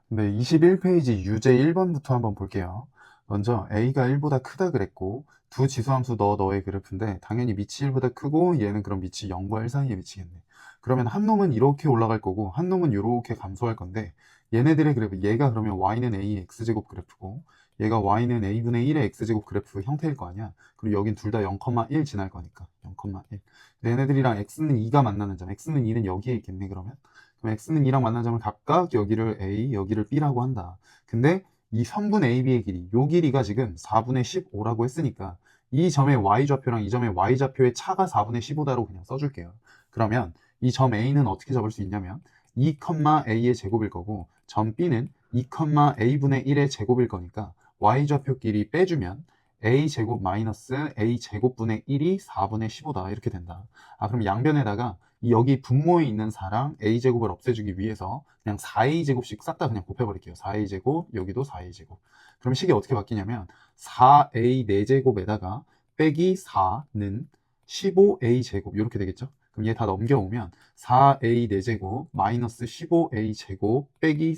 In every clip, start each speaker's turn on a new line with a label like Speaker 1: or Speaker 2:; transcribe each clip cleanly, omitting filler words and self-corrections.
Speaker 1: 네, 21페이지 유제 1번부터 한번 볼게요. 먼저 a가 1보다 크다 그랬고 두 지수함수 너의 그래프인데 당연히 밑이 1보다 크고 얘는 그럼 밑이 0과 1 사이에 미치겠네. 그러면 한 놈은 이렇게 올라갈 거고 한 놈은 이렇게 감소할 건데 얘네들의 그래프, 얘가 그러면 y는 a x제곱 그래프고 얘가 y는 a분의 1의 x제곱 그래프 형태일 거 아니야. 그리고 여긴 둘 다 0,1 지날 거니까 0,1. 얘네들이랑 x는 2가 만나는 점, x는 2는 여기에 있겠네 그러면. 그럼 x는 2랑 만난 점을 각각 여기를 a, 여기를 b라고 한다. 근데 이 선분 AB의 길이, 요 길이가 지금 4분의 15라고 했으니까 이 점의 y좌표랑 이 점의 y좌표의 차가 4분의 15다로 그냥 써줄게요. 그러면 이 점 A는 어떻게 잡을 수 있냐면 2, A의 제곱일 거고 점 B는 2, A분의 1의 제곱일 거니까 y좌표 길이 빼주면 a제곱 마이너스 a제곱분의 1이 4분의 15다 이렇게 된다. 그럼 양변에다가 여기 분모에 있는 4랑 a제곱을 없애주기 위해서 그냥 4a제곱씩 싹 다 그냥 곱해버릴게요. 4a제곱, 여기도 4a제곱. 그럼 식이 어떻게 바뀌냐면 4a 4제곱에다가 빼기 4는 15a제곱 이렇게 되겠죠? 그럼 얘 다 넘겨오면 4a 4제곱 마이너스 15a제곱 빼기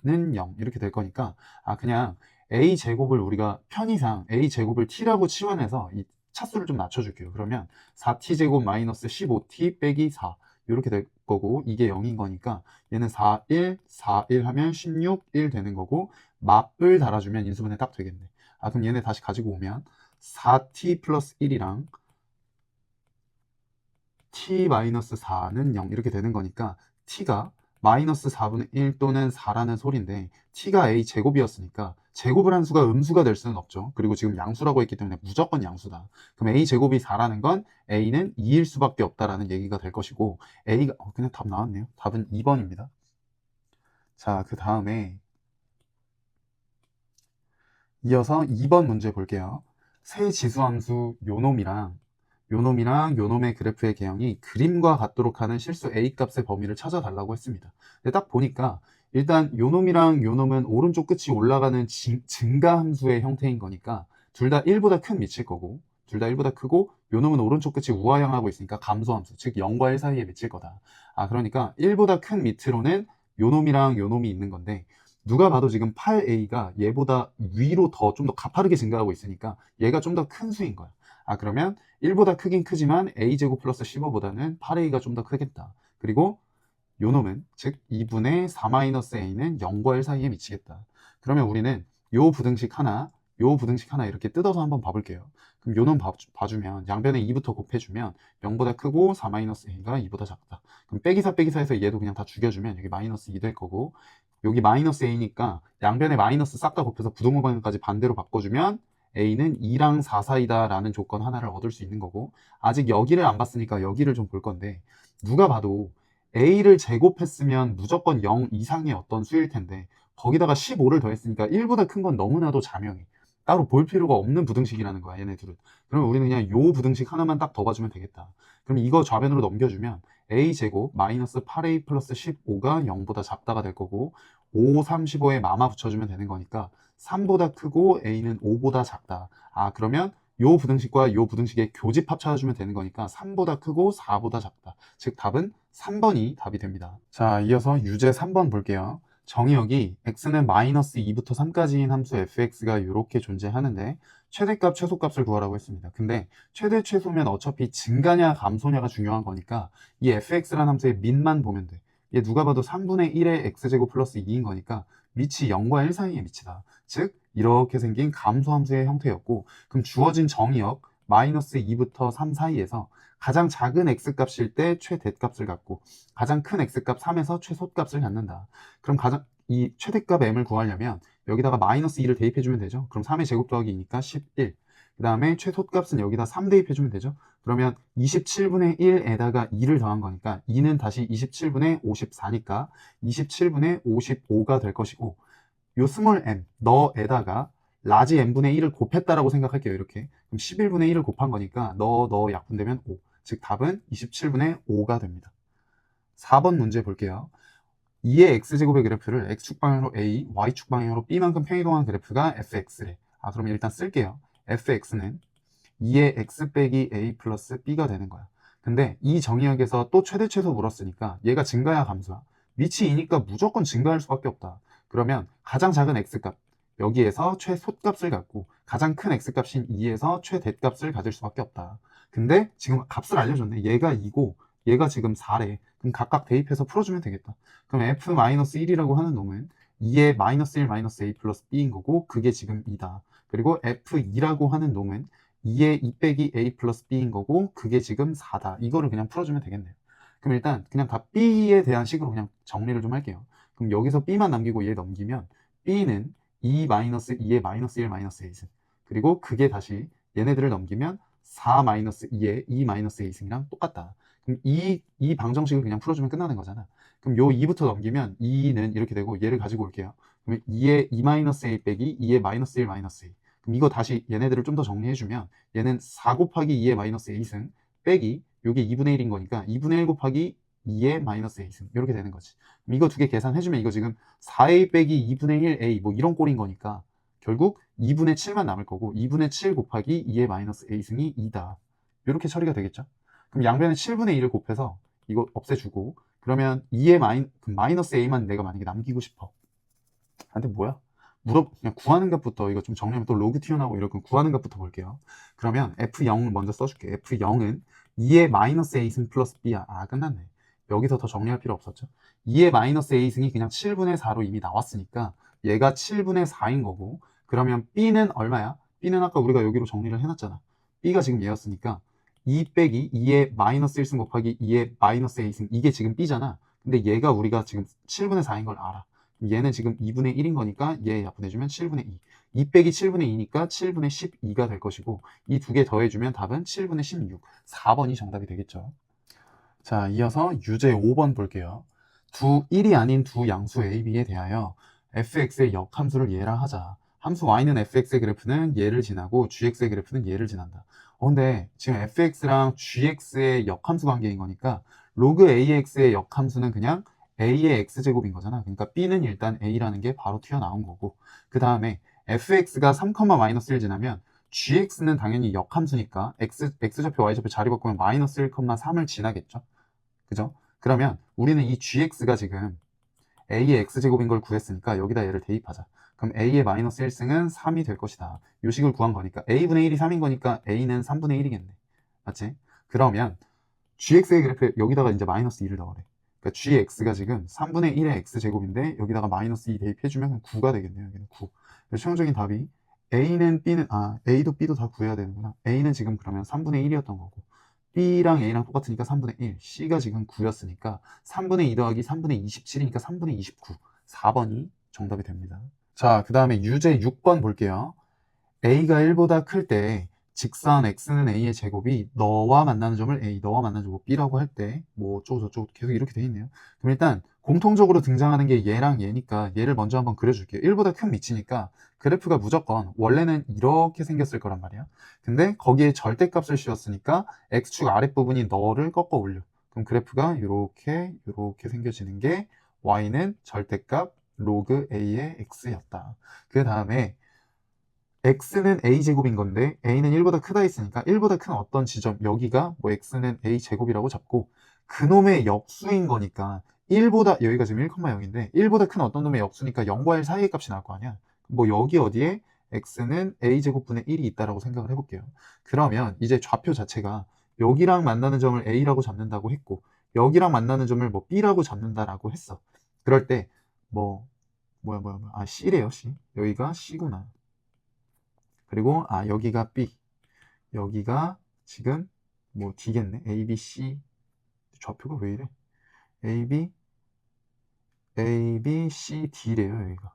Speaker 1: 4는 0 이렇게 될 거니까 그냥 a제곱을 우리가 편의상 a제곱을 t라고 치환해서 이 차수를 좀 낮춰줄게요. 그러면 4t제곱 마이너스 15t 빼기 4 이렇게 될 거고 이게 0인 거니까 얘는 4, 1, 4, 1 하면 16, 1 되는 거고 마블 달아주면 인수분해 딱 되겠네. 그럼 얘네 다시 가지고 오면 4t 플러스 1이랑 t 마이너스 4는 0 이렇게 되는 거니까 t가 마이너스 4분의 1 또는 4라는 소리인데 t가 a 제곱이었으니까 제곱을 한 수가 음수가 될 수는 없죠. 그리고 지금 양수라고 했기 때문에 무조건 양수다. 그럼 a 제곱이 4라는 건 a는 2일 수밖에 없다라는 얘기가 될 것이고 a가 그냥 답 나왔네요. 답은 2번입니다. 자, 그 다음에 이어서 2번 문제 볼게요. 세 지수함수 요놈의 그래프의 개형이 그림과 같도록 하는 실수 a 값의 범위를 찾아달라고 했습니다. 근데 딱 보니까 일단 요놈이랑 요놈은 오른쪽 끝이 올라가는 증가함수의 형태인 거니까 둘 다 1보다 큰 미칠 거고 둘 다 1보다 크고 요놈은 오른쪽 끝이 우하향하고 있으니까 감소함수 즉 0과 1 사이에 미칠 거다. 그러니까 1보다 큰 밑으로는 요놈이랑 요놈이 있는 건데 누가 봐도 지금 8a가 얘보다 위로 더 좀 더 가파르게 증가하고 있으니까 얘가 좀 더 큰 수인 거야. 그러면 1보다 크긴 크지만 a제곱 플러스 15보다는 8a가 좀 더 크겠다. 그리고 요놈은 즉 2분의 4-a는 0과 1 사이에 미치겠다. 그러면 우리는 요 부등식 하나 이렇게 뜯어서 한번 봐볼게요. 그럼 요놈 봐주면 양변에 2부터 곱해주면 0보다 크고 4-a가 2보다 작다. 그럼 빼기사 빼기사에서 얘도 그냥 다 죽여주면 여기 마이너스 2 될 거고 여기 마이너스 a니까 양변에 마이너스 싹 다 곱해서 부등호방까지 반대로 바꿔주면 a는 2랑 4 사이다 라는 조건 하나를 얻을 수 있는 거고 아직 여기를 안 봤으니까 여기를 좀 볼 건데 누가 봐도 a를 제곱했으면 무조건 0 이상의 어떤 수일 텐데 거기다가 15를 더했으니까 1보다 큰 건 너무나도 자명해. 따로 볼 필요가 없는 부등식이라는 거야 얘네 둘은. 그러면 우리는 그냥 요 부등식 하나만 딱 더 봐주면 되겠다. 그럼 이거 좌변으로 넘겨주면 a제곱 마이너스 8a 플러스 15가 0보다 작다가 될 거고 5, 35에 마마 붙여주면 되는 거니까 3보다 크고 a는 5보다 작다. 그러면 요 부등식과 요 부등식의 교집합 찾아주면 되는 거니까 3보다 크고 4보다 작다. 즉 답은 3번이 답이 됩니다. 자, 이어서 유제 3번 볼게요. 정의역이 x는 마이너스 2부터 3까지인 함수 fx가 이렇게 존재하는데 최대값, 최소값을 구하라고 했습니다. 근데 최대, 최소면 어차피 증가냐 감소냐가 중요한 거니까 이 fx라는 함수의 민만 보면 돼. 얘 누가 봐도 3분의 1의 x제곱 플러스 2인 거니까 밑이 0과 1 사이의 밑이다. 즉 이렇게 생긴 감소함수의 형태였고 그럼 주어진 정의역 마이너스 2부터 3 사이에서 가장 작은 x값일 때 최대값을 갖고 가장 큰 x값 3에서 최소값을 갖는다. 그럼 이 최대값 m을 구하려면 여기다가 마이너스 2를 대입해주면 되죠. 그럼 3의 제곱 더하기 2니까 11. 그 다음에 최소값은 여기다 3 대입해주면 되죠. 그러면 27분의 1에다가 2를 더한 거니까 2는 다시 27분의 54니까 27분의 55가 될 것이고 요 스몰 m 너에다가 라지 n분의 1을 곱했다라고 생각할게요. 이렇게. 그럼 11분의 1을 곱한 거니까 너 약분되면 5. 즉 답은 27분의 5가 됩니다. 4번 문제 볼게요. 2의 x제곱의 그래프를 x축 방향으로 a, y축 방향으로 b만큼 평이동한 그래프가 fx래. 그럼 일단 쓸게요. fx는 2의 x 빼기 a 플러스 b가 되는 거야. 근데 이 정의역에서 또 최대 최소 물었으니까 얘가 증가야 감소야. 밑이 2니까 무조건 증가할 수밖에 없다. 그러면 가장 작은 x값 여기에서 최소값을 갖고 가장 큰 x값인 2에서 최대값을 가질 수밖에 없다. 근데 지금 값을 알려줬네. 얘가 2고 얘가 지금 4래. 그럼 각각 대입해서 풀어주면 되겠다. 그럼 f-1이라고 하는 놈은 2의 마이너스 1 마이너스 a 플러스 b인 거고 그게 지금 2다. 그리고 f2라고 하는 놈은 2의 2 빼기 a 플러스 b인 거고 그게 지금 4다. 이거를 그냥 풀어주면 되겠네요. 그럼 일단 그냥 다 b에 대한 식으로 그냥 정리를 좀 할게요. 그럼 여기서 b만 남기고 얘 넘기면 b는 2 마이너스 2의 마이너스 1 마이너스 a승. 그리고 그게 다시 얘네들을 넘기면 4 마이너스 2의 2 마이너스 a승이랑 똑같다. 그럼 이 방정식을 그냥 풀어주면 끝나는 거잖아. 그럼 요 2부터 넘기면 2는 이렇게 되고 얘를 가지고 올게요. 그러면 2의 2 마이너스 a 빼기 2의 마이너스 1 마이너스 a. 그럼 이거 다시 얘네들을 좀 더 정리해주면 얘는 4 곱하기 2의 마이너스 a승 빼기 요게 2분의 1인 거니까 2분의 1 곱하기 2의 마이너스 a승 이렇게 되는 거지. 그럼 이거 두 개 계산해주면 이거 지금 4a 빼기 2분의 1a 뭐 이런 꼴인 거니까 결국 2분의 7만 남을 거고 2분의 7 곱하기 2의 마이너스 a승이 2다. 이렇게 처리가 되겠죠. 그럼 양변에 7분의 1을 곱해서 이거 없애주고 그러면 2의 마이너스 a만 내가 만약에 남기고 싶어. 근데 뭐야? 그냥 구하는 값부터 이거 좀 정리하면 또 로그 튀어나오고 이럴 건 구하는 값부터 볼게요. 그러면 f0을 먼저 써줄게. f0은 2의 마이너스 a승 플러스 b야. 아 끝났네. 여기서 더 정리할 필요 없었죠. 2의 마이너스 a승이 그냥 7분의 4로 이미 나왔으니까 얘가 7분의 4인 거고 그러면 b는 얼마야? b는 아까 우리가 여기로 정리를 해놨잖아. b가 지금 얘였으니까 2 빼기 2의 마이너스 1승 곱하기 2의 마이너스 a승 이게 지금 b잖아. 근데 얘가 우리가 지금 7분의 4인 걸 알아. 얘는 지금 2분의 1인 거니까 얘 약분해주면 7분의 2. 2 빼기 7분의 2니까 7분의 12가 될 것이고 이 두 개 더해주면 답은 7분의 16. 4번이 정답이 되겠죠. 자, 이어서 유제 5번 볼게요. 1이 아닌 두 양수 a, b에 대하여 fx의 역함수를 얘라 하자. 함수 y는 fx의 그래프는 얘를 지나고 gx의 그래프는 얘를 지난다. 근데 지금 fx랑 gx의 역함수 관계인 거니까 로그 ax의 역함수는 그냥 a의 x제곱인 거잖아. 그러니까 b는 일단 a라는 게 바로 튀어나온 거고 그 다음에 fx가 3,-1 지나면 gx는 당연히 역함수니까 x좌표 y좌표 자리 바꾸면 마이너스 1,3을 지나겠죠. 그죠? 그러면 우리는 이 gx가 지금 a의 x제곱인 걸 구했으니까 여기다 얘를 대입하자. 그럼 a의 마이너스 1승은 3이 될 것이다. 요 식을 구한 거니까 a분의 1이 3인 거니까 a는 3분의 1이겠네. 맞지? 그러면 gx의 그래프 여기다가 이제 마이너스 2를 넣으래. 그러니까 gx가 지금 3분의 1의 x제곱인데 여기다가 마이너스 2 대입해주면 9가 되겠네요. 여기는 9. 최종적인 답이 a는 b는 a도 b도 다 구해야 되는구나. a는 지금 그러면 3분의 1이었던 거고 b랑 a랑 똑같으니까 3분의 1, c가 지금 9였으니까 3분의 2 더하기 3분의 27이니까 3분의 29, 4번이 정답이 됩니다. 자, 그 다음에 유제 6번 볼게요. a가 1보다 클 때 직선 x는 a의 제곱이 너와 만나는 점을 a, 너와 만나는 점을 b라고 할 때 뭐 어쩌고저쩌고 계속 이렇게 돼 있네요. 그럼 일단 공통적으로 등장하는 게 얘랑 얘니까 얘를 먼저 한번 그려줄게요. 1보다 큰 위치니까 그래프가 무조건 원래는 이렇게 생겼을 거란 말이야. 근데 거기에 절대값을 씌웠으니까 x축 아랫부분이 너를 꺾어 올려. 그럼 그래프가 이렇게 생겨지는 게 y는 절대값 로그 a의 x였다. 그 다음에 x는 a제곱인 건데 a는 1보다 크다 했으니까 1보다 큰 어떤 지점 여기가 뭐 x는 a제곱이라고 잡고 그놈의 역수인 거니까 1보다 여기가 지금 1,0인데 1보다 큰 어떤 놈의 역수니까 0과 1 사이의 값이 나올 거 아니야. 뭐 여기 어디에 x는 a제곱분의 1이 있다라고 생각을 해볼게요. 그러면 이제 좌표 자체가 여기랑 만나는 점을 a라고 잡는다고 했고 여기랑 만나는 점을 뭐 b라고 잡는다라고 했어. 그럴 때 c래요. c. 여기가 c구나. 그리고 여기가 B, 여기가 지금 뭐 D겠네. A, B, C. 좌표가 왜 이래? A, B, C, D래요. 여기가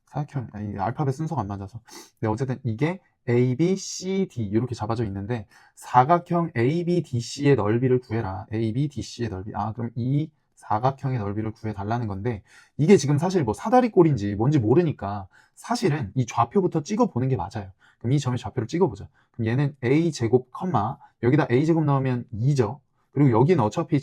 Speaker 1: 사각형, 알파벳 순서가 안 맞아서. 근데 어쨌든 이게 A, B, C, D 이렇게 잡아져 있는데 사각형 A, B, D, C의 넓이를 구해라. A, B, D, C의 넓이. 그럼 이 사각형의 넓이를 구해달라는 건데 이게 지금 사실 뭐 사다리꼴인지 뭔지 모르니까 사실은 이 좌표부터 찍어보는 게 맞아요. 그럼 이 점의 좌표를 찍어보자. 그럼 얘는 A제곱, 여기다 A제곱 넣으면 2죠. 그리고 여기는 어차피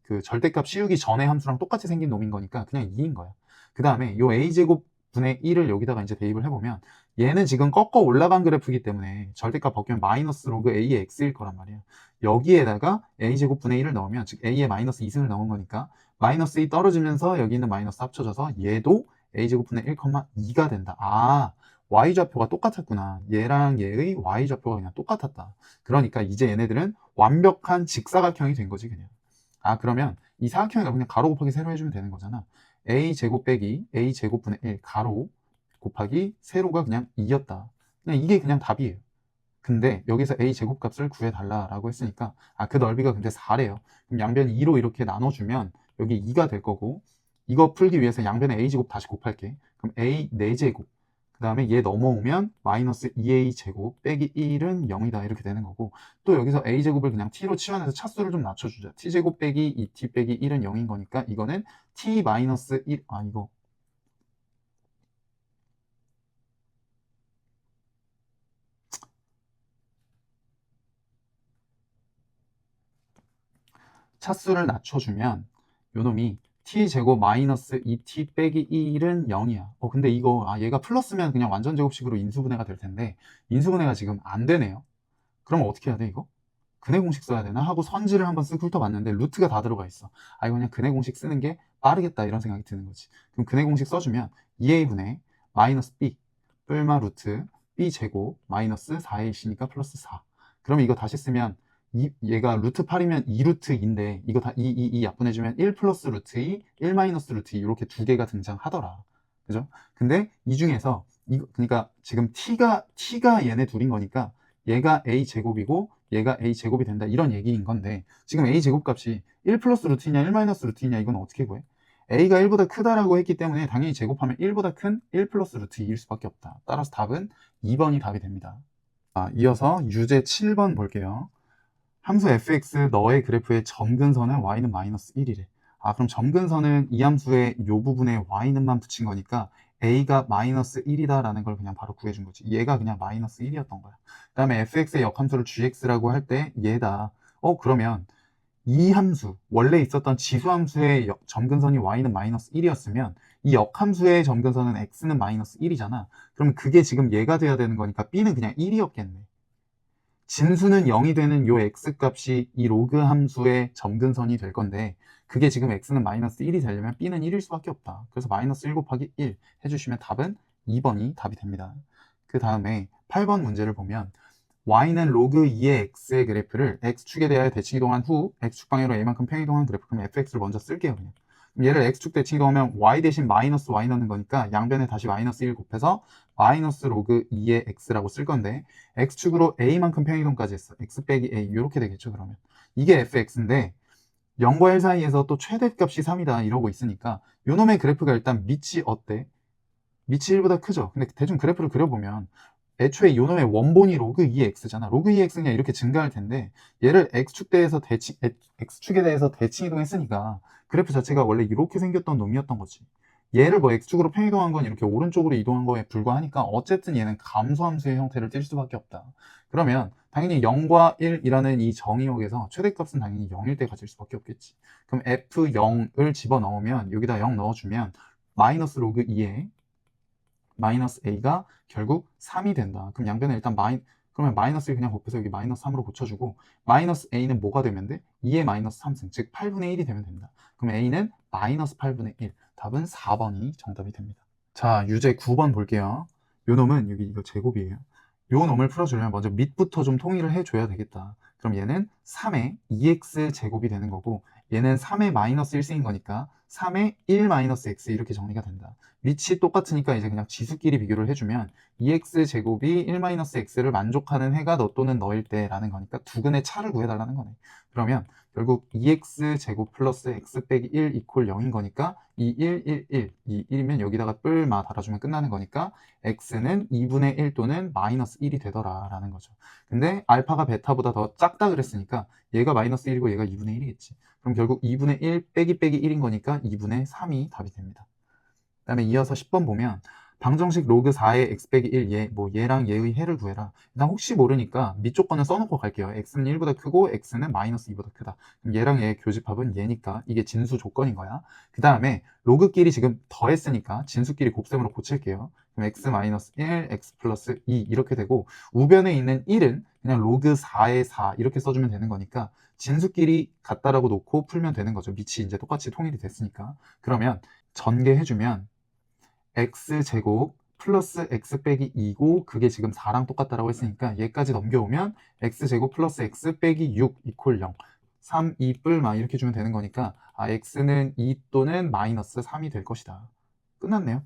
Speaker 1: 그 절대값 씌우기 전에 함수랑 똑같이 생긴 놈인 거니까 그냥 2인 거야. 그 다음에 요 A제곱 분의 1을 여기다가 이제 대입을 해보면 얘는 지금 꺾어 올라간 그래프이기 때문에 절대값 바뀌면 마이너스 로그 A의 X일 거란 말이야. 여기에다가 A제곱 분의 1을 넣으면 즉 A의 마이너스 2승을 넣은 거니까 마이너스 2 떨어지면서 여기 있는 마이너스 합쳐져서 얘도 a제곱분의 1,2가 된다. 아, y좌표가 똑같았구나. 얘랑 얘의 y좌표가 그냥 똑같았다. 그러니까 이제 얘네들은 완벽한 직사각형이 된 거지 그냥. 아, 그러면 이 사각형을 그냥 가로 곱하기 세로 해주면 되는 거잖아. a제곱 빼기 a제곱분의 1 가로 곱하기 세로가 그냥 2였다. 그냥 이게 그냥 답이에요. 근데 여기서 a 제곱값을 구해달라라고 했으니까 그 넓이가 근데 4래요. 그럼 양변 2로 이렇게 나눠주면 여기 2가 될 거고, 이거 풀기 위해서 양변에 a 제곱 다시 곱할게. 그럼 a 4제곱, 그 다음에 얘 넘어오면 마이너스 2a 제곱 빼기 1은 0이다 이렇게 되는 거고, 또 여기서 a 제곱을 그냥 t로 치환해서 차수를 좀 낮춰주자. t 제곱 빼기 2t 빼기 1은 0인 거니까 이거는 t 마이너스 1, 이거 차수를 낮춰주면 요놈이 t제곱 마이너스 2t 빼기 1은 0이야. 근데 이거 얘가 플러스면 그냥 완전 제곱식으로 인수분해가 될 텐데 인수분해가 지금 안 되네요. 그럼 어떻게 해야 돼 이거? 근해 공식 써야 되나 하고 선지를 한번 쓱 훑어봤는데 루트가 다 들어가 있어. 이거 그냥 근해 공식 쓰는 게 빠르겠다 이런 생각이 드는 거지. 그럼 근해 공식 써주면 2a분의 마이너스 b 뿔마 루트 b 제곱 마이너스 4ac니까 플러스 4. 그럼 이거 다시 쓰면 얘가 루트 8이면 2루트인데 이거 다 2 약분해주면 1 플러스 루트 2, 1 마이너스 루트 2 이렇게 두 개가 등장하더라. 그죠? 근데 이 중에서 그러니까 지금 t가 얘네 둘인 거니까 얘가 a 제곱이고 얘가 a 제곱이 된다 이런 얘기인 건데, 지금 a 제곱 값이 1 플러스 루트이냐 1 마이너스 루트이냐 이건 어떻게 구해? a가 1보다 크다라고 했기 때문에 당연히 제곱하면 1보다 큰 1 플러스 루트 2일 수밖에 없다. 따라서 답은 2번이 답이 됩니다. 이어서 유제 7번 볼게요. 함수 fx 너의 그래프의 점근선은 y는 마이너스 1이래. 그럼 점근선은 이 함수의 이 부분에 y는만 붙인 거니까 a가 마이너스 1이다 라는 걸 그냥 바로 구해준 거지. 얘가 그냥 마이너스 1이었던 거야. 그 다음에 fx의 역함수를 gx라고 할 때 얘다. 그러면 이 함수, 원래 있었던 지수함수의 점근선이 y는 마이너스 1이었으면 이 역함수의 점근선은 x는 마이너스 1이잖아. 그럼 그게 지금 얘가 돼야 되는 거니까 b는 그냥 1이었겠네. 진수는 0이 되는 요 x값이 이 로그 함수의 점근선이 될 건데, 그게 지금 x는 마이너스 1이 되려면 b는 1일 수밖에 없다. 그래서 마이너스 1 곱하기 1 해주시면 답은 2번이 답이 됩니다. 그 다음에 8번 문제를 보면 y는 로그 2의 x의 그래프를 x축에 대하여 대칭 이동한 후 x축 방향으로 a만큼 평이동한 그래프. 그럼 fx를 먼저 쓸게요. 그냥. 얘를 x축 대칭 이동하면 y 대신 마이너스 y 넣는 거니까 양변에 다시 마이너스 1 곱해서 마이너스 로그 2의 x라고 쓸 건데, x축으로 a만큼 평이동까지 했어. x 빼기 a 이렇게 되겠죠. 그러면 이게 fx인데 0과 1 사이에서 또 최대값이 3이다 이러고 있으니까 요놈의 그래프가 일단 밑이 어때? 밑이 1보다 크죠. 근데 대충 그래프를 그려보면 애초에 요놈의 원본이 로그 2의 x잖아. 로그 2의 x는 그냥 이렇게 증가할 텐데 얘를 x축에 대해서 대칭 이동했으니까 그래프 자체가 원래 이렇게 생겼던 놈이었던 거지. 얘를 뭐 x축으로 평이동한 건 이렇게 오른쪽으로 이동한 거에 불과하니까 어쨌든 얘는 감소함수의 형태를 띌 수밖에 없다. 그러면 당연히 0과 1이라는 이 정의역에서 최대값은 당연히 0일 때 가질 수밖에 없겠지. 그럼 f0을 집어넣으면 여기다 0 넣어주면 마이너스 로그 2의 마이너스 a가 결국 3이 된다. 그럼 양변에 일단 그러면 마이너스를 그냥 곱해서 여기 마이너스 3으로 고쳐주고, 마이너스 a는 뭐가 되면 돼? 2의 마이너스 3승, 즉 8분의 1이 되면 된다. 그럼 a는 마이너스 8분의 1. 답은 4번이 정답이 됩니다. 자, 유제 9번 볼게요. 요 놈은 여기 이거 제곱이에요. 요 놈을 풀어주려면 먼저 밑부터 좀 통일을 해줘야 되겠다. 그럼 얘는 3의 2x 제곱이 되는 거고, 얘는 3의 마이너스 1승인 거니까 3의 1 마이너스 x 이렇게 정리가 된다. 위치 똑같으니까 이제 그냥 지수끼리 비교를 해주면 2x 제곱이 1 마이너스 x를 만족하는 해가 너 또는 너일 때라는 거니까 두근의 차를 구해달라는 거네. 그러면 결국 2x 제곱 플러스 x 빼기 1 이퀄 0인 거니까 이 1, 1, 1, 이 1이면 여기다가 뿔마 달아주면 끝나는 거니까 x는 2분의 1 또는 마이너스 1이 되더라 라는 거죠. 근데 알파가 베타보다 더 작다 그랬으니까 얘가 마이너스 1이고 얘가 2분의 1이겠지. 그럼 결국 2분의 1 빼기 빼기 1인 거니까 2분의 3이 답이 됩니다. 그 다음에 이어서 10번 보면 방정식 로그 4의 x 빼기 1 얘랑 얘의 해를 구해라. 일단 혹시 모르니까 밑쪽 거는 써놓고 갈게요. x는 1보다 크고 x는 마이너스 2보다 크다. 그럼 얘랑 얘의 교집합은 얘니까 이게 진수 조건인 거야. 그 다음에 로그끼리 지금 더했으니까 진수끼리 곱셈으로 고칠게요. 그럼 x 마이너스 1, x 플러스 2 이렇게 되고, 우변에 있는 1은 그냥 로그 4의 4 이렇게 써주면 되는 거니까 진수끼리 같다라고 놓고 풀면 되는 거죠. 밑이 이제 똑같이 통일이 됐으니까. 그러면 전개해주면 x제곱 플러스 x 빼기 2고 그게 지금 4랑 똑같다라고 했으니까 얘까지 넘겨오면 x제곱 플러스 x 빼기 6 이퀄 0 3, 2뿔 막 이렇게 주면 되는 거니까 x는 2 또는 마이너스 3이 될 것이다. 끝났네요.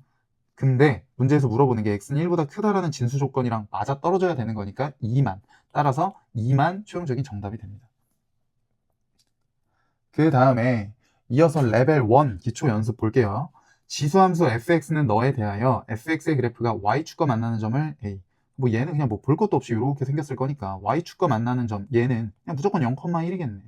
Speaker 1: 근데 문제에서 물어보는 게 x는 1보다 크다라는 진수 조건이랑 맞아 떨어져야 되는 거니까 2만. 따라서 2만 최종적인 정답이 됩니다. 그 다음에 이어서 레벨 1 기초 연습 볼게요. 지수함수 fx는 너에 대하여 fx의 그래프가 y축과 만나는 점을 a. 뭐 얘는 그냥 뭐 볼 것도 없이 이렇게 생겼을 거니까 y축과 만나는 점 얘는 그냥 무조건 0,1이겠네.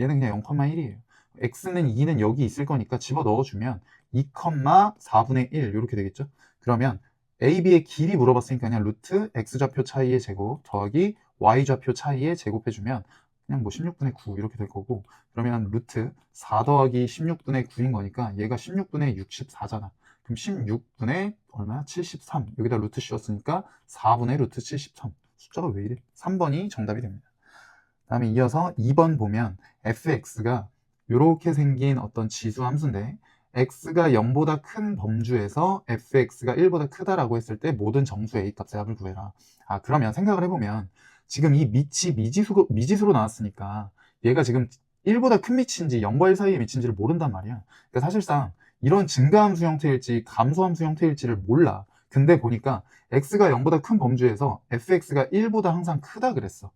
Speaker 1: 얘는 그냥 0,1이에요. x는 2는 여기 있을 거니까 집어 넣어주면 2,4분의 1 이렇게 되겠죠. 그러면 a, b의 길이 물어봤으니까 그냥 루트 x좌표 차이의 제곱 더하기 y좌표 차이의 제곱해주면 그냥 뭐 16분의 9 이렇게 될 거고, 그러면 루트 4 더하기 16분의 9인 거니까 얘가 16분의 64잖아. 그럼 16분의 얼마야? 73. 여기다 루트 씌웠으니까 4분의 루트 73. 숫자가 왜 이래? 3번이 정답이 됩니다. 다음에 이어서 2번 보면 fx가 이렇게 생긴 어떤 지수 함수인데 x가 0보다 큰 범주에서 fx가 1보다 크다라고 했을 때 모든 정수 a 값의 합을 구해라. 그러면 생각을 해보면 지금 이 밑이 미지수로 나왔으니까 얘가 지금 1보다 큰 밑인지 0과 1 사이의 밑인지를 모른단 말이야. 그러니까 사실상 이런 증가함수 형태일지 감소함수 형태일지를 몰라. 근데 보니까 x가 0보다 큰 범주에서 fx가 1보다 항상 크다 그랬어.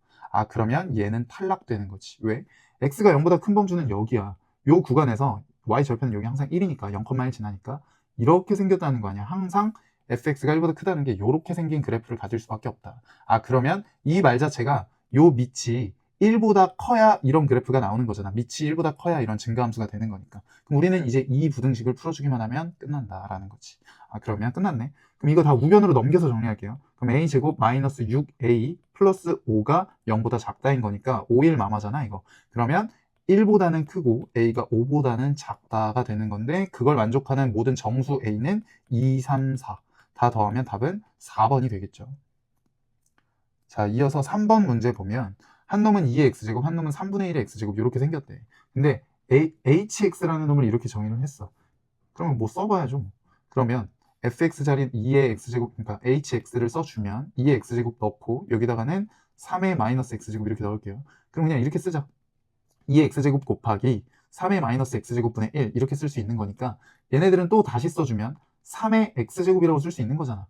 Speaker 1: 그러면 얘는 탈락되는 거지. 왜? x가 0보다 큰 범주는 여기야. 요 구간에서 y 절편은 여기 항상 1이니까 0,1 지나니까 이렇게 생겼다는 거 아니야. 항상 fx가 1보다 크다는 게 이렇게 생긴 그래프를 가질 수밖에 없다. 그러면 이 말 자체가 요 밑이 1보다 커야 이런 그래프가 나오는 거잖아. 밑이 1보다 커야 이런 증가함수가 되는 거니까. 그럼 우리는 이제 이 부등식을 풀어주기만 하면 끝난다라는 거지. 그러면 끝났네. 그럼 이거 다 우변으로 넘겨서 정리할게요. 그럼 a제곱 마이너스 6a 플러스 5가 0보다 작다인 거니까 5, 1 마마잖아 이거. 그러면 1보다는 크고 a가 5보다는 작다가 되는 건데 그걸 만족하는 모든 정수 a는 2, 3, 4 다 더하면 답은 4번이 되겠죠. 자, 이어서 3번 문제 보면 한 놈은 2의 x제곱, 한 놈은 3분의 1의 x제곱 이렇게 생겼대. 근데 hx라는 놈을 이렇게 정의를 했어. 그러면 뭐 써봐야죠. 그러면 fx 자리는 2의 x제곱, 그러니까 hx를 써주면 2의 x제곱 넣고 여기다가는 3의 마이너스 x제곱 이렇게 넣을게요. 그럼 그냥 이렇게 쓰자. 2의 x제곱 곱하기 3의 마이너스 x제곱분의 1 이렇게 쓸 수 있는 거니까 얘네들은 또 다시 써주면 3의 x제곱이라고 쓸 수 있는 거잖아.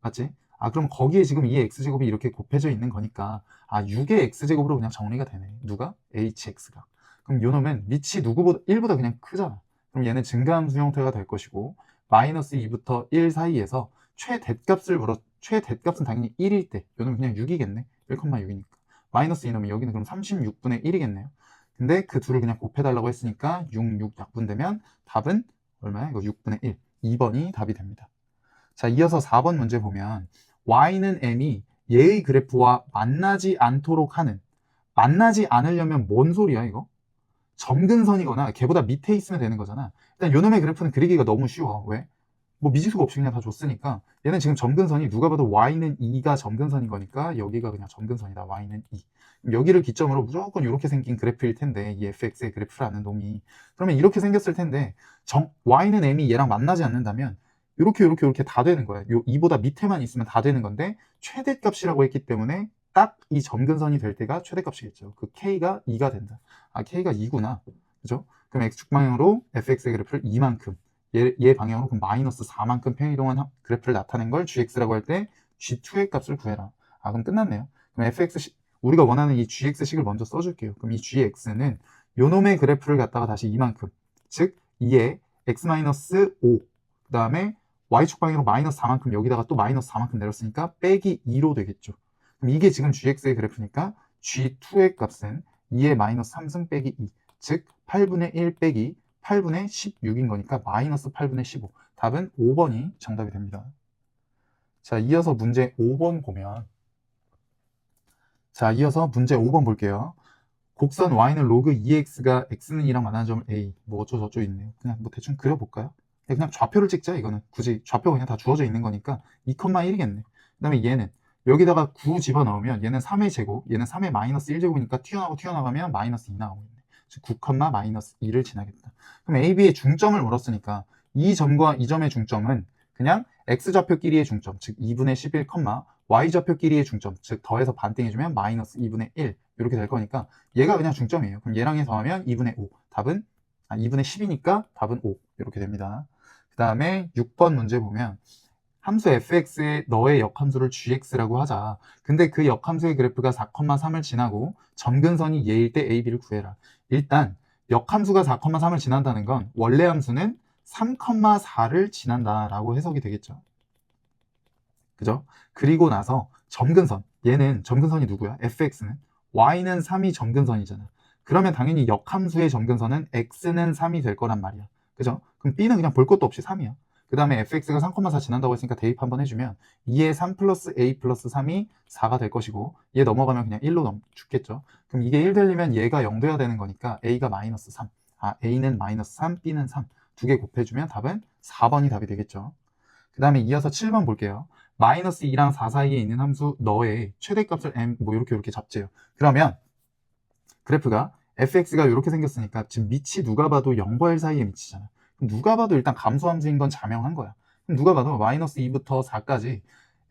Speaker 1: 맞지? 그럼 거기에 지금 2의 x제곱이 이렇게 곱해져 있는 거니까 6의 x제곱으로 그냥 정리가 되네. 누가? hx가. 그럼 요 놈은 밑이 누구보다 1보다 그냥 크잖아. 그럼 얘는 증가함수 형태가 될 것이고 마이너스 2부터 1 사이에서 최대값은 당연히 1일 때 요 놈은 그냥 6이겠네. 1,6이니까. 마이너스 2놈은 여기는 그럼 36분의 1이겠네요. 근데 그 둘을 그냥 곱해달라고 했으니까 6 약분되면 답은 얼마야? 이거 6분의 1. 2번이 답이 됩니다. 자, 이어서 4번 문제 보면 y는 m이 얘의 그래프와 만나지 않도록 하는, 만나지 않으려면 뭔 소리야 이거? 점근선이거나 걔보다 밑에 있으면 되는 거잖아. 일단 요놈의 그래프는 그리기가 너무 쉬워. 왜? 뭐 미지수가 없이 그냥 다 줬으니까 얘는 지금 점근선이 누가 봐도 y는 2가 점근선인 거니까 여기가 그냥 점근선이다. y는 2. 여기를 기점으로 무조건 이렇게 생긴 그래프일 텐데 이 fx의 그래프라는 놈이 그러면 이렇게 생겼을 텐데 y는 m이 얘랑 만나지 않는다면 이렇게 다 되는 거야. 요 2보다 밑에만 있으면 다 되는 건데 최대값이라고 했기 때문에 딱 이 점근선이 될 때가 최대값이겠죠. 그 k가 2가 된다. k가 2구나. 그죠? 그럼 x축 방향으로 fx의 그래프를 2만큼 얘 방향으로 그럼 마이너스 4만큼 평이동한 그래프를 나타낸 걸 gx라고 할 때 g2의 값을 구해라. 그럼 끝났네요. 그럼 우리가 원하는 이 gx식을 먼저 써줄게요. 그럼 이 gx는 요놈의 그래프를 갖다가 다시 2만큼 즉 2에 x-5 그 다음에 y축 방향으로 마이너스 4만큼 여기다가 또 마이너스 4만큼 내렸으니까 빼기 2로 되겠죠. 그럼 이게 지금 gx의 그래프니까 g2의 값은 2의 마이너스 3승 빼기 2 즉 8분의 1 빼기 8분의 16인 거니까 마이너스 8분의 15 답은 5번이 정답이 됩니다. 자, 이어서 문제 5번 보면 이어서 문제 5번 볼게요. 곡선 y는 로그 2x가 x는 2랑 만나는 점을 a 뭐 어쩌고저쩌고 있네요. 그냥 뭐 대충 그려볼까요? 그냥 좌표를 찍자. 이거는 굳이 좌표가 그냥 다 주어져 있는 거니까 2,1이겠네. 그 다음에 얘는 여기다가 9 집어넣으면 얘는 3의 제곱, 얘는 3의 마이너스 1제곱이니까 튀어나가면 마이너스 2 나오고 있네. 즉 9, 마이너스 2를 지나겠다. 그럼 A, B의 중점을 물었으니까 이 점과 이 점의 중점은 그냥 x좌표끼리의 중점, 즉 2분의 11, y좌표끼리의 중점, 즉 더해서 반띵해주면 마이너스 2분의 1 이렇게 될 거니까 얘가 그냥 중점이에요. 그럼 얘랑 해서 더하면 2분의 5, 답은 2분의 10이니까 답은 5 이렇게 됩니다. 그 다음에 6번 문제 보면 함수 fx에 너의 역함수를 gx라고 하자. 근데 그 역함수의 그래프가 4,3을 지나고 점근선이 얘일 때 a, b를 구해라. 일단 역함수가 4,3을 지난다는 건 원래 함수는 3,4를 지난다라고 해석이 되겠죠. 그죠? 그리고 나서 점근선, 얘는 점근선이 누구야? fx는 y는 3이 점근선이잖아. 그러면 당연히 역함수의 점근선은 x는 3이 될 거란 말이야. 그죠? 그럼 b는 그냥 볼 것도 없이 3이야. 그 다음에 fx가 3,4 지난다고 했으니까 대입 한번 해주면 2에 3 플러스 a 플러스 3이 4가 될 것이고 얘 넘어가면 그냥 1로 죽겠죠. 그럼 이게 1 되려면 얘가 0 돼야 되는 거니까 a가 마이너스 3, a는 마이너스 3, b는 3 두 개 곱해주면 답은 4번이 답이 되겠죠. 그 다음에 이어서 7번 볼게요. 마이너스 2랑 4 사이에 있는 함수 너의 최대값을 m 뭐 이렇게 잡재요. 그러면 그래프가 fx가 이렇게 생겼으니까 지금 밑이 누가 봐도 0과 1 사이의 밑이잖아. 그럼 누가 봐도 일단 감소함수인 건 자명한 거야. 그럼 누가 봐도 마이너스 2부터 4까지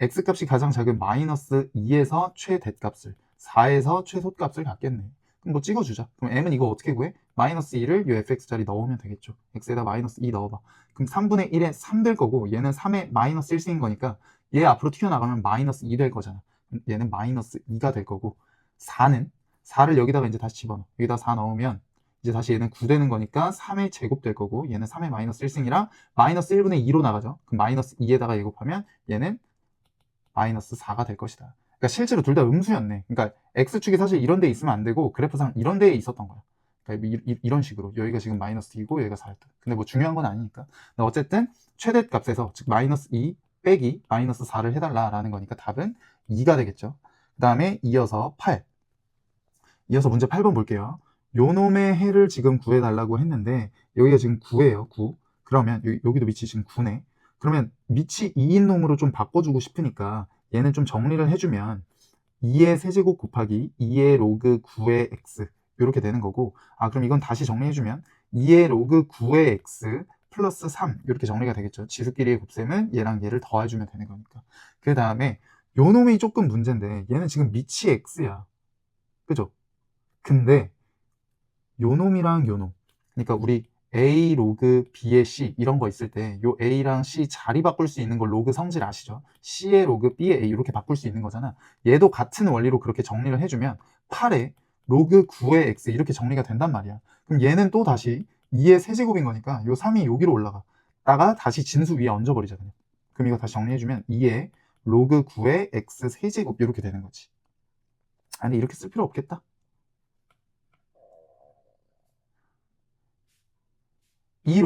Speaker 1: x값이 가장 작은 마이너스 2에서 최대값을 4에서 최소값을 갖겠네. 그럼 뭐 찍어주자. 그럼 m은 이거 어떻게 구해? 마이너스 2를 이 fx 자리 넣으면 되겠죠. x에다 마이너스 2 넣어봐. 그럼 3분의 1에 3 될 거고 얘는 3에 마이너스 1승인 거니까 얘 앞으로 튀어나가면 마이너스 2 될 거잖아. 얘는 마이너스 2가 될 거고 4를 여기다가 이제 다시 집어넣어. 여기다 4 넣으면 이제 다시 얘는 9 되는 거니까 3의 제곱 될 거고 얘는 3의 마이너스 1승이랑 마이너스 1분의 2로 나가죠. 그럼 마이너스 2에다가 예곱하면 얘는 마이너스 4가 될 것이다. 그러니까 실제로 둘 다 음수였네. 그러니까 x축이 사실 이런 데 있으면 안 되고 그래프상 이런 데에 있었던 거야. 그러니까 이런 식으로 여기가 지금 마이너스 2고 여기가 4였다. 근데 뭐 중요한 건 아니니까. 어쨌든 최대값에서 즉 마이너스 2 빼기 마이너스 4를 해달라라는 거니까 답은 2가 되겠죠. 그 다음에 이어서 문제 8번 볼게요. 요놈의 해를 지금 구해달라고 했는데 여기가 지금 9예요. 9. 그러면 여기도 밑이 지금 9네. 그러면 밑이 2인 놈으로 좀 바꿔주고 싶으니까 얘는 좀 정리를 해주면 2의 세제곱 곱하기 2의 로그 9의 x 이렇게 되는 거고 그럼 이건 다시 정리해주면 2의 로그 9의 x 플러스 3 이렇게 정리가 되겠죠. 지수끼리의 곱셈은 얘랑 얘를 더해주면 되는 거니까. 그 다음에 요놈이 조금 문제인데 얘는 지금 밑이 x야. 그죠? 근데 요놈이랑 요놈 그러니까 우리 A 로그 B의 C 이런 거 있을 때 요 A랑 C 자리 바꿀 수 있는 걸 로그 성질 아시죠? C의 로그 B의 A 이렇게 바꿀 수 있는 거잖아. 얘도 같은 원리로 그렇게 정리를 해주면 8의 로그 9의 X 이렇게 정리가 된단 말이야. 그럼 얘는 또 다시 2의 세제곱인 거니까 요 3이 여기로 올라가. 다가 다시 진수 위에 얹어버리자 그냥. 그럼 이거 다시 정리해주면 2의 로그 9의 X 세제곱 이렇게 되는 거지. 아니 이렇게 쓸 필요 없겠다. 이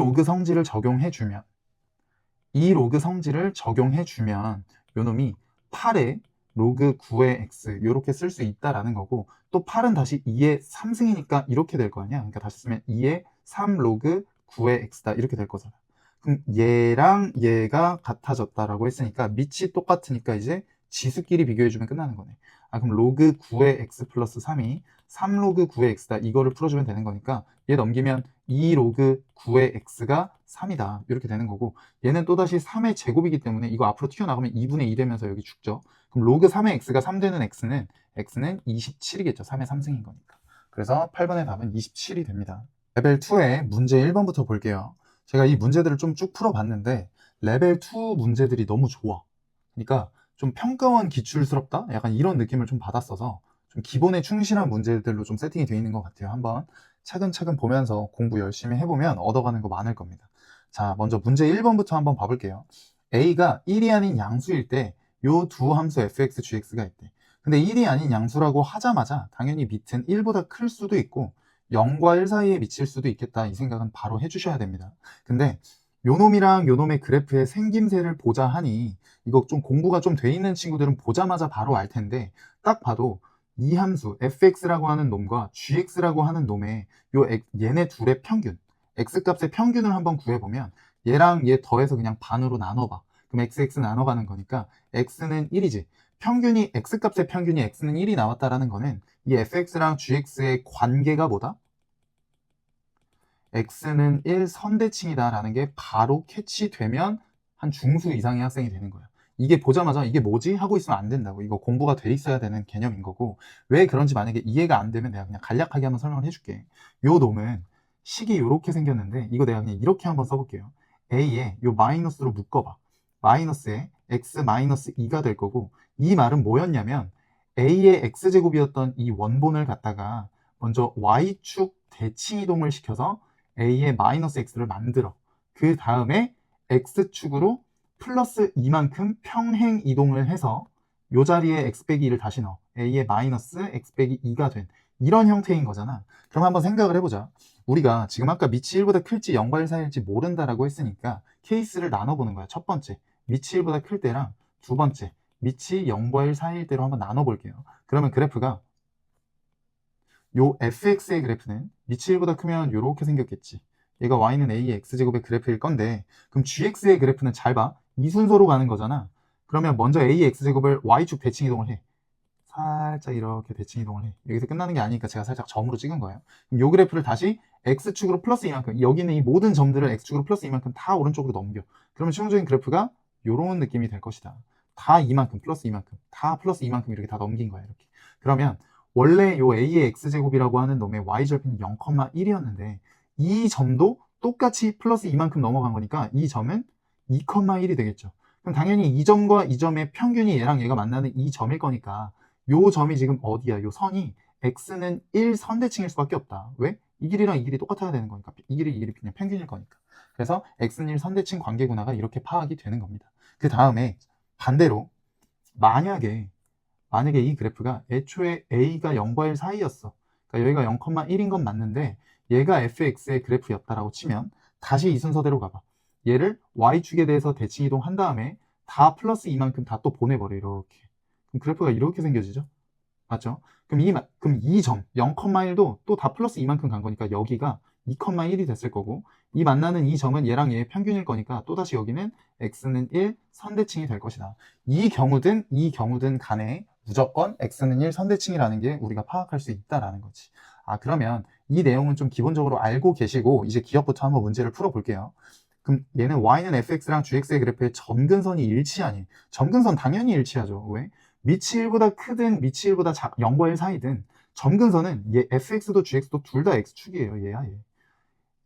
Speaker 1: 로그 성질을 적용해주면 요놈이 8의 로그 9의 x 이렇게 쓸 수 있다라는 거고 또 8은 다시 2의 3승이니까 이렇게 될 거 아니야. 그러니까 다시 쓰면 2의 3 로그 9의 x다 이렇게 될 거잖아. 그럼 얘랑 얘가 같아졌다라고 했으니까 밑이 똑같으니까 이제 지수끼리 비교해주면 끝나는 거네. 그럼 로그 9의 x 플러스 3이 3 로그 9의 x다 이거를 풀어주면 되는 거니까 얘 넘기면 2 로그 9의 x가 3이다 이렇게 되는 거고 얘는 또다시 3의 제곱이기 때문에 이거 앞으로 튀어나가면 2분의 2 되면서 여기 죽죠. 그럼 로그 3의 x가 3 되는 x는 27이겠죠. 3의 3승인 거니까. 그래서 8번의 답은 27이 됩니다. 레벨 2의 문제 1번부터 볼게요. 제가 이 문제들을 좀 쭉 풀어봤는데 레벨 2 문제들이 너무 좋아. 그러니까 좀 평가원 기출스럽다? 약간 이런 느낌을 좀 받았어서 좀 기본에 충실한 문제들로 좀 세팅이 되어 있는 것 같아요. 한번 차근차근 보면서 공부 열심히 해보면 얻어가는 거 많을 겁니다. 자, 먼저 문제 1번부터 한번 봐볼게요. A가 1이 아닌 양수일 때 요 두 함수 fx, gx가 있대. 근데 1이 아닌 양수라고 하자마자 당연히 밑은 1보다 클 수도 있고 0과 1 사이에 미칠 수도 있겠다 이 생각은 바로 해주셔야 됩니다. 근데 요놈이랑 요놈의 그래프의 생김새를 보자 하니 이거 좀 공부가 좀 돼 있는 친구들은 보자마자 바로 알 텐데 딱 봐도 이 함수 fx라고 하는 놈과 gx라고 하는 놈의 얘네 둘의 평균 x값의 평균을 한번 구해보면 얘랑 얘 더해서 그냥 반으로 나눠봐. 그럼 xx 나눠가는 거니까 x는 1이지. 평균이 x값의 평균이 x는 1이 나왔다라는 거는 이 fx랑 gx의 관계가 뭐다? x는 1 선대칭이다 라는 게 바로 캐치되면 한 중수 이상의 학생이 되는 거야. 이게 보자마자 이게 뭐지? 하고 있으면 안 된다고. 이거 공부가 돼 있어야 되는 개념인 거고, 왜 그런지 만약에 이해가 안 되면 내가 그냥 간략하게 한번 설명을 해줄게. 요 놈은 식이 이렇게 생겼는데 이거 내가 그냥 이렇게 한번 써볼게요. a에 요 마이너스로 묶어봐. 마이너스에 x 마이너스 2가 될 거고, 이 말은 뭐였냐면 a의 x제곱이었던 이 원본을 갖다가 먼저 y축 대칭 이동을 시켜서 a의 마이너스 x를 만들어. 그 다음에 x축으로 플러스 2만큼 평행 이동을 해서 요 자리에 x 빼기 2를 다시 넣어. a의 마이너스 x 빼기 2가 된 이런 형태인 거잖아. 그럼 한번 생각을 해보자. 우리가 지금 아까 밑이 1보다 클지 0과 1 사이일지 모른다라고 했으니까 케이스를 나눠보는 거야. 첫 번째, 밑이 1보다 클 때랑 두 번째, 밑이 0과 1 사이일 때로 한번 나눠볼게요. 그러면 그래프가 요 fx의 그래프는 밑이 1보다 크면 이렇게 생겼겠지. 얘가 y는 a의 x제곱의 그래프일 건데, 그럼 gx의 그래프는 잘 봐. 이 순서로 가는 거잖아. 그러면 먼저 a의 x제곱을 y축 대칭 이동을 해. 살짝 이렇게 대칭 이동을 해. 여기서 끝나는 게 아니니까 제가 살짝 점으로 찍은 거예요. 그럼 요 그래프를 다시 x축으로 플러스 이만큼, 여기 있는 이 모든 점들을 x축으로 플러스 이만큼 다 오른쪽으로 넘겨. 그러면 최종적인 그래프가 요런 느낌이 될 것이다. 다 이만큼 플러스 이만큼, 다 플러스 이만큼 이렇게 다 넘긴 거야. 이렇게. 그러면 원래 요 a의 x제곱이라고 하는 놈의 y절편이 0,1이었는데 이 점도 똑같이 플러스 이만큼 넘어간 거니까 이 점은 2,1이 되겠죠. 그럼 당연히 이 점과 이 점의 평균이 얘랑 얘가 만나는 이 점일 거니까 요 점이 지금 어디야? 요 선이 x는 1 선대칭일 수밖에 없다. 왜? 이 길이랑 이 길이 똑같아야 되는 거니까. 이 길이 그냥 평균일 거니까. 그래서 x는 1 선대칭 관계구나가 이렇게 파악이 되는 겁니다. 그 다음에 반대로 만약에 이 그래프가 애초에 a가 0과 1 사이였어. 그러니까 여기가 0,1인 건 맞는데 얘가 fx의 그래프였다라고 치면 다시 이 순서대로 가봐. 얘를 y축에 대해서 대칭 이동한 다음에 다 플러스 이만큼 다 또 보내버려. 이렇게. 그럼 그래프가 이렇게 생겨지죠? 맞죠? 그럼 이 점 0,1도 또 다 플러스 이만큼 간 거니까 여기가 2,1이 됐을 거고, 이 만나는 이 점은 얘랑 얘의 평균일 거니까 또다시 여기는 x는 1 선대칭이 될 것이다. 이 경우든 간에 무조건 x는 1 선대칭이라는 게 우리가 파악할 수 있다라는 거지. 그러면 이 내용은 좀 기본적으로 알고 계시고 이제 기억부터 한번 문제를 풀어볼게요. 그럼 얘는 y는 fx랑 gx의 그래프의 점근선이 일치하니, 점근선 당연히 일치하죠. 왜? 밑이 1보다 크든 밑이 1보다 0과 1 사이든 점근선은 얘 fx도 gx도 둘 다 x축이에요. 얘야 얘.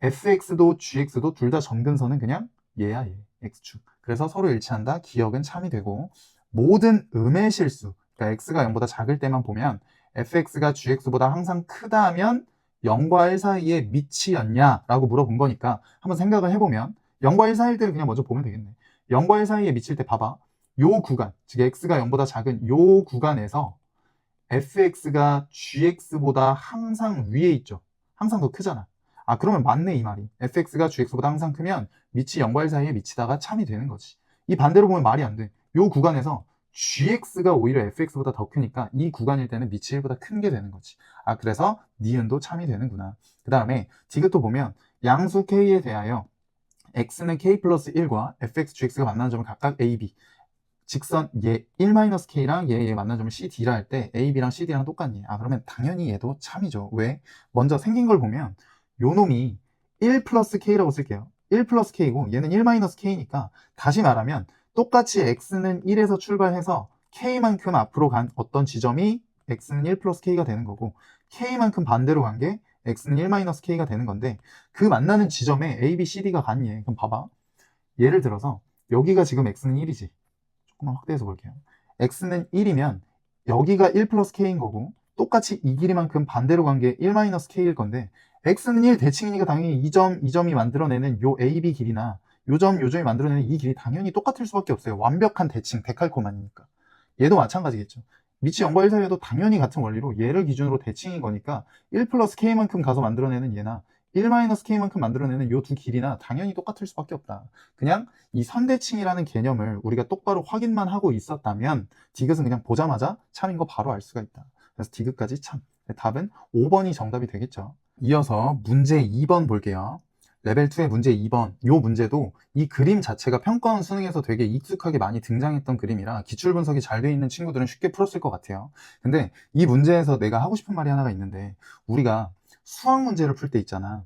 Speaker 1: fx도 gx도 둘 다 점근선은 그냥 얘야 얘. x축. 그래서 서로 일치한다. 기억은 참이 되고, 모든 음의 실수, 그러니까 x가 0보다 작을 때만 보면 fx가 gx보다 항상 크다면 0과 1 사이에 밑이었냐라고 물어본 거니까 한번 생각을 해보면 0과 1 사이일 때를 그냥 먼저 보면 되겠네. 0과 1 사이에 미칠 때 봐봐. 요 구간, 즉 x가 0보다 작은 요 구간에서 fx가 gx보다 항상 위에 있죠. 항상 더 크잖아. 그러면 맞네 이 말이. fx가 gx보다 항상 크면 밑이 0과 1 사이에 미치다가 참이 되는 거지. 이 반대로 보면 말이 안 돼. 요 구간에서 gx가 오히려 fx보다 더 크니까 이 구간일 때는 밑이 1보다 큰 게 되는 거지. 그래서 니은도 참이 되는구나. 그 다음에 디귿도 보면 양수 k에 대하여 x는 k 플러스 1과 fx, gx가 만나는 점을 각각 a, b, 직선 얘 1-k랑 얘 만나는 점을 cd라 할 때 a, b랑 cd랑 똑같니? 그러면 당연히 얘도 참이죠. 왜? 먼저 생긴 걸 보면 요 놈이 1 플러스 k라고 쓸게요. 1 플러스 k고 얘는 1-k니까 다시 말하면 똑같이 x는 1에서 출발해서 k만큼 앞으로 간 어떤 지점이 x는 1 플러스 k가 되는 거고, k만큼 반대로 간 게 x는 1-k가 되는 건데, 그 만나는 지점에 a, b, cd가 같니? 그럼 봐봐. 예를 들어서 여기가 지금 x는 1이지. 조금만 확대해서 볼게요. x는 1이면 여기가 1 플러스 k인 거고, 똑같이 이 길이만큼 반대로 간 게 1-k일 건데, x는 1 대칭이니까 당연히 이 점이 만들어내는 요 AB 길이나 요 점이 만들어내는 이 길이 당연히 똑같을 수밖에 없어요. 완벽한 대칭, 데칼코마니니까. 얘도 마찬가지겠죠. 밑이 0과 1 사이에도 당연히 같은 원리로 얘를 기준으로 대칭인 거니까 1 플러스 k만큼 가서 만들어내는 얘나 1-k만큼 만들어내는 요 두 길이나 당연히 똑같을 수밖에 없다. 그냥 이 선대칭이라는 개념을 우리가 똑바로 확인만 하고 있었다면 디귿은 그냥 보자마자 참인 거 바로 알 수가 있다. 그래서 디귿까지 참. 답은 5번이 정답이 되겠죠. 이어서 문제 2번 볼게요. 레벨 2의 문제 2번. 이 문제도 이 그림 자체가 평가원 수능에서 되게 익숙하게 많이 등장했던 그림이라 기출 분석이 잘 돼 있는 친구들은 쉽게 풀었을 것 같아요. 근데 이 문제에서 내가 하고 싶은 말이 하나가 있는데, 우리가 수학 문제를 풀 때 있잖아.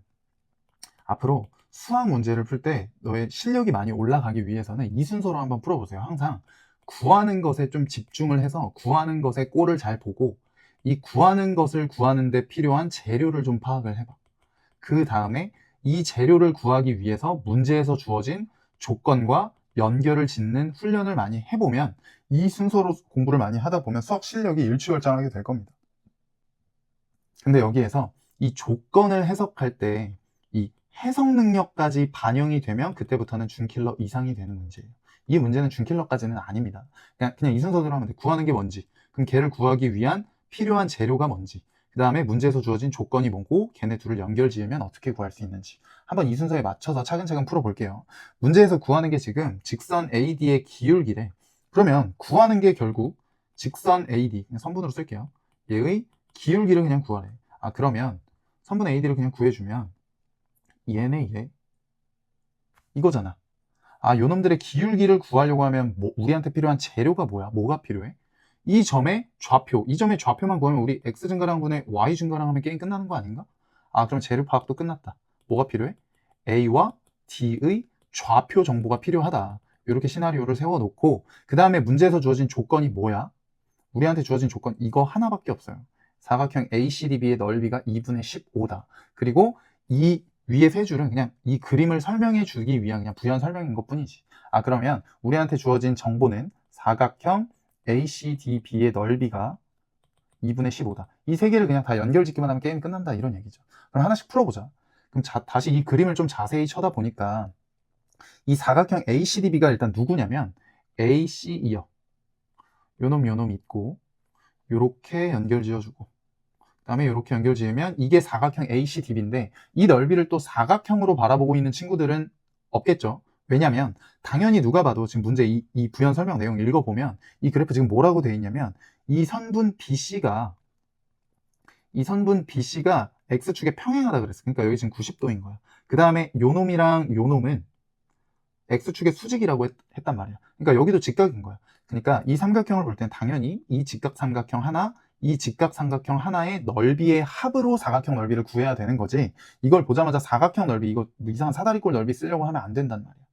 Speaker 1: 앞으로 수학 문제를 풀 때 너의 실력이 많이 올라가기 위해서는 이 순서로 한번 풀어보세요. 항상 구하는 것에 좀 집중을 해서 구하는 것의 꼴을 잘 보고 이 구하는 것을 구하는 데 필요한 재료를 좀 파악을 해봐. 그 다음에 이 재료를 구하기 위해서 문제에서 주어진 조건과 연결을 짓는 훈련을 많이 해보면 이 순서로 공부를 많이 하다 보면 수학 실력이 일취월장하게 될 겁니다. 근데 여기에서 이 조건을 해석할 때 이 해석 능력까지 반영이 되면 그때부터는 준킬러 이상이 되는 문제예요. 이 문제는 준킬러까지는 아닙니다. 그냥 이 순서대로 하면 돼. 구하는 게 뭔지, 그럼 걔를 구하기 위한 필요한 재료가 뭔지, 그 다음에 문제에서 주어진 조건이 뭐고 걔네 둘을 연결 지으면 어떻게 구할 수 있는지 한번 이 순서에 맞춰서 차근차근 풀어볼게요. 문제에서 구하는 게 지금 직선 AD의 기울기래. 그러면 구하는 게 결국 직선 AD, 그냥 선분으로 쓸게요. 얘의 기울기를 그냥 구하래. 그러면 선분 AD를 그냥 구해주면 얘네 얘 이거잖아. 요놈들의 기울기를 구하려고 하면 우리한테 필요한 재료가 뭐야? 뭐가 필요해? 이 점의 좌표, 이 점의 좌표만 구하면 우리 x 증가랑 분의 y 증가랑 하면 게임 끝나는 거 아닌가? 그럼 재료 파악도 끝났다. 뭐가 필요해? a와 d의 좌표 정보가 필요하다. 이렇게 시나리오를 세워놓고 그 다음에 문제에서 주어진 조건이 뭐야? 우리한테 주어진 조건 이거 하나밖에 없어요. 사각형 ACDB의 넓이가 2분의 15다. 그리고 이 위에 세 줄은 그냥 이 그림을 설명해 주기 위한 그냥 부연 설명인 것 뿐이지. 그러면 우리한테 주어진 정보는 사각형 ACDB의 넓이가 2분의 15다. 이 세 개를 그냥 다 연결짓기만 하면 게임 끝난다 이런 얘기죠. 그럼 하나씩 풀어보자. 그럼 다시 이 그림을 좀 자세히 쳐다보니까 이 사각형 ACDB가 일단 누구냐면 ACE요. 요놈 있고 요렇게 연결 지어주고 그 다음에 이렇게 연결 지으면 이게 사각형 ACDB인데 이 넓이를 또 사각형으로 바라보고 있는 친구들은 없겠죠. 왜냐면 당연히 누가 봐도 지금 문제 이 부연 설명 내용 읽어보면 이 그래프 지금 뭐라고 되어 있냐면 이 선분 BC가 X축에 평행하다 그랬어. 그러니까 여기 지금 90도인 거야. 그 다음에 요놈이랑 요놈은 X축의 수직이라고 했단 말이야. 그러니까 여기도 직각인 거야. 그러니까 이 삼각형을 볼 때는 당연히 이 직각 삼각형 하나, 이 직각 삼각형 하나의 넓이의 합으로 사각형 넓이를 구해야 되는 거지. 이걸 보자마자 사각형 넓이, 이거 이상한 사다리꼴 넓이 쓰려고 하면 안 된단 말이야.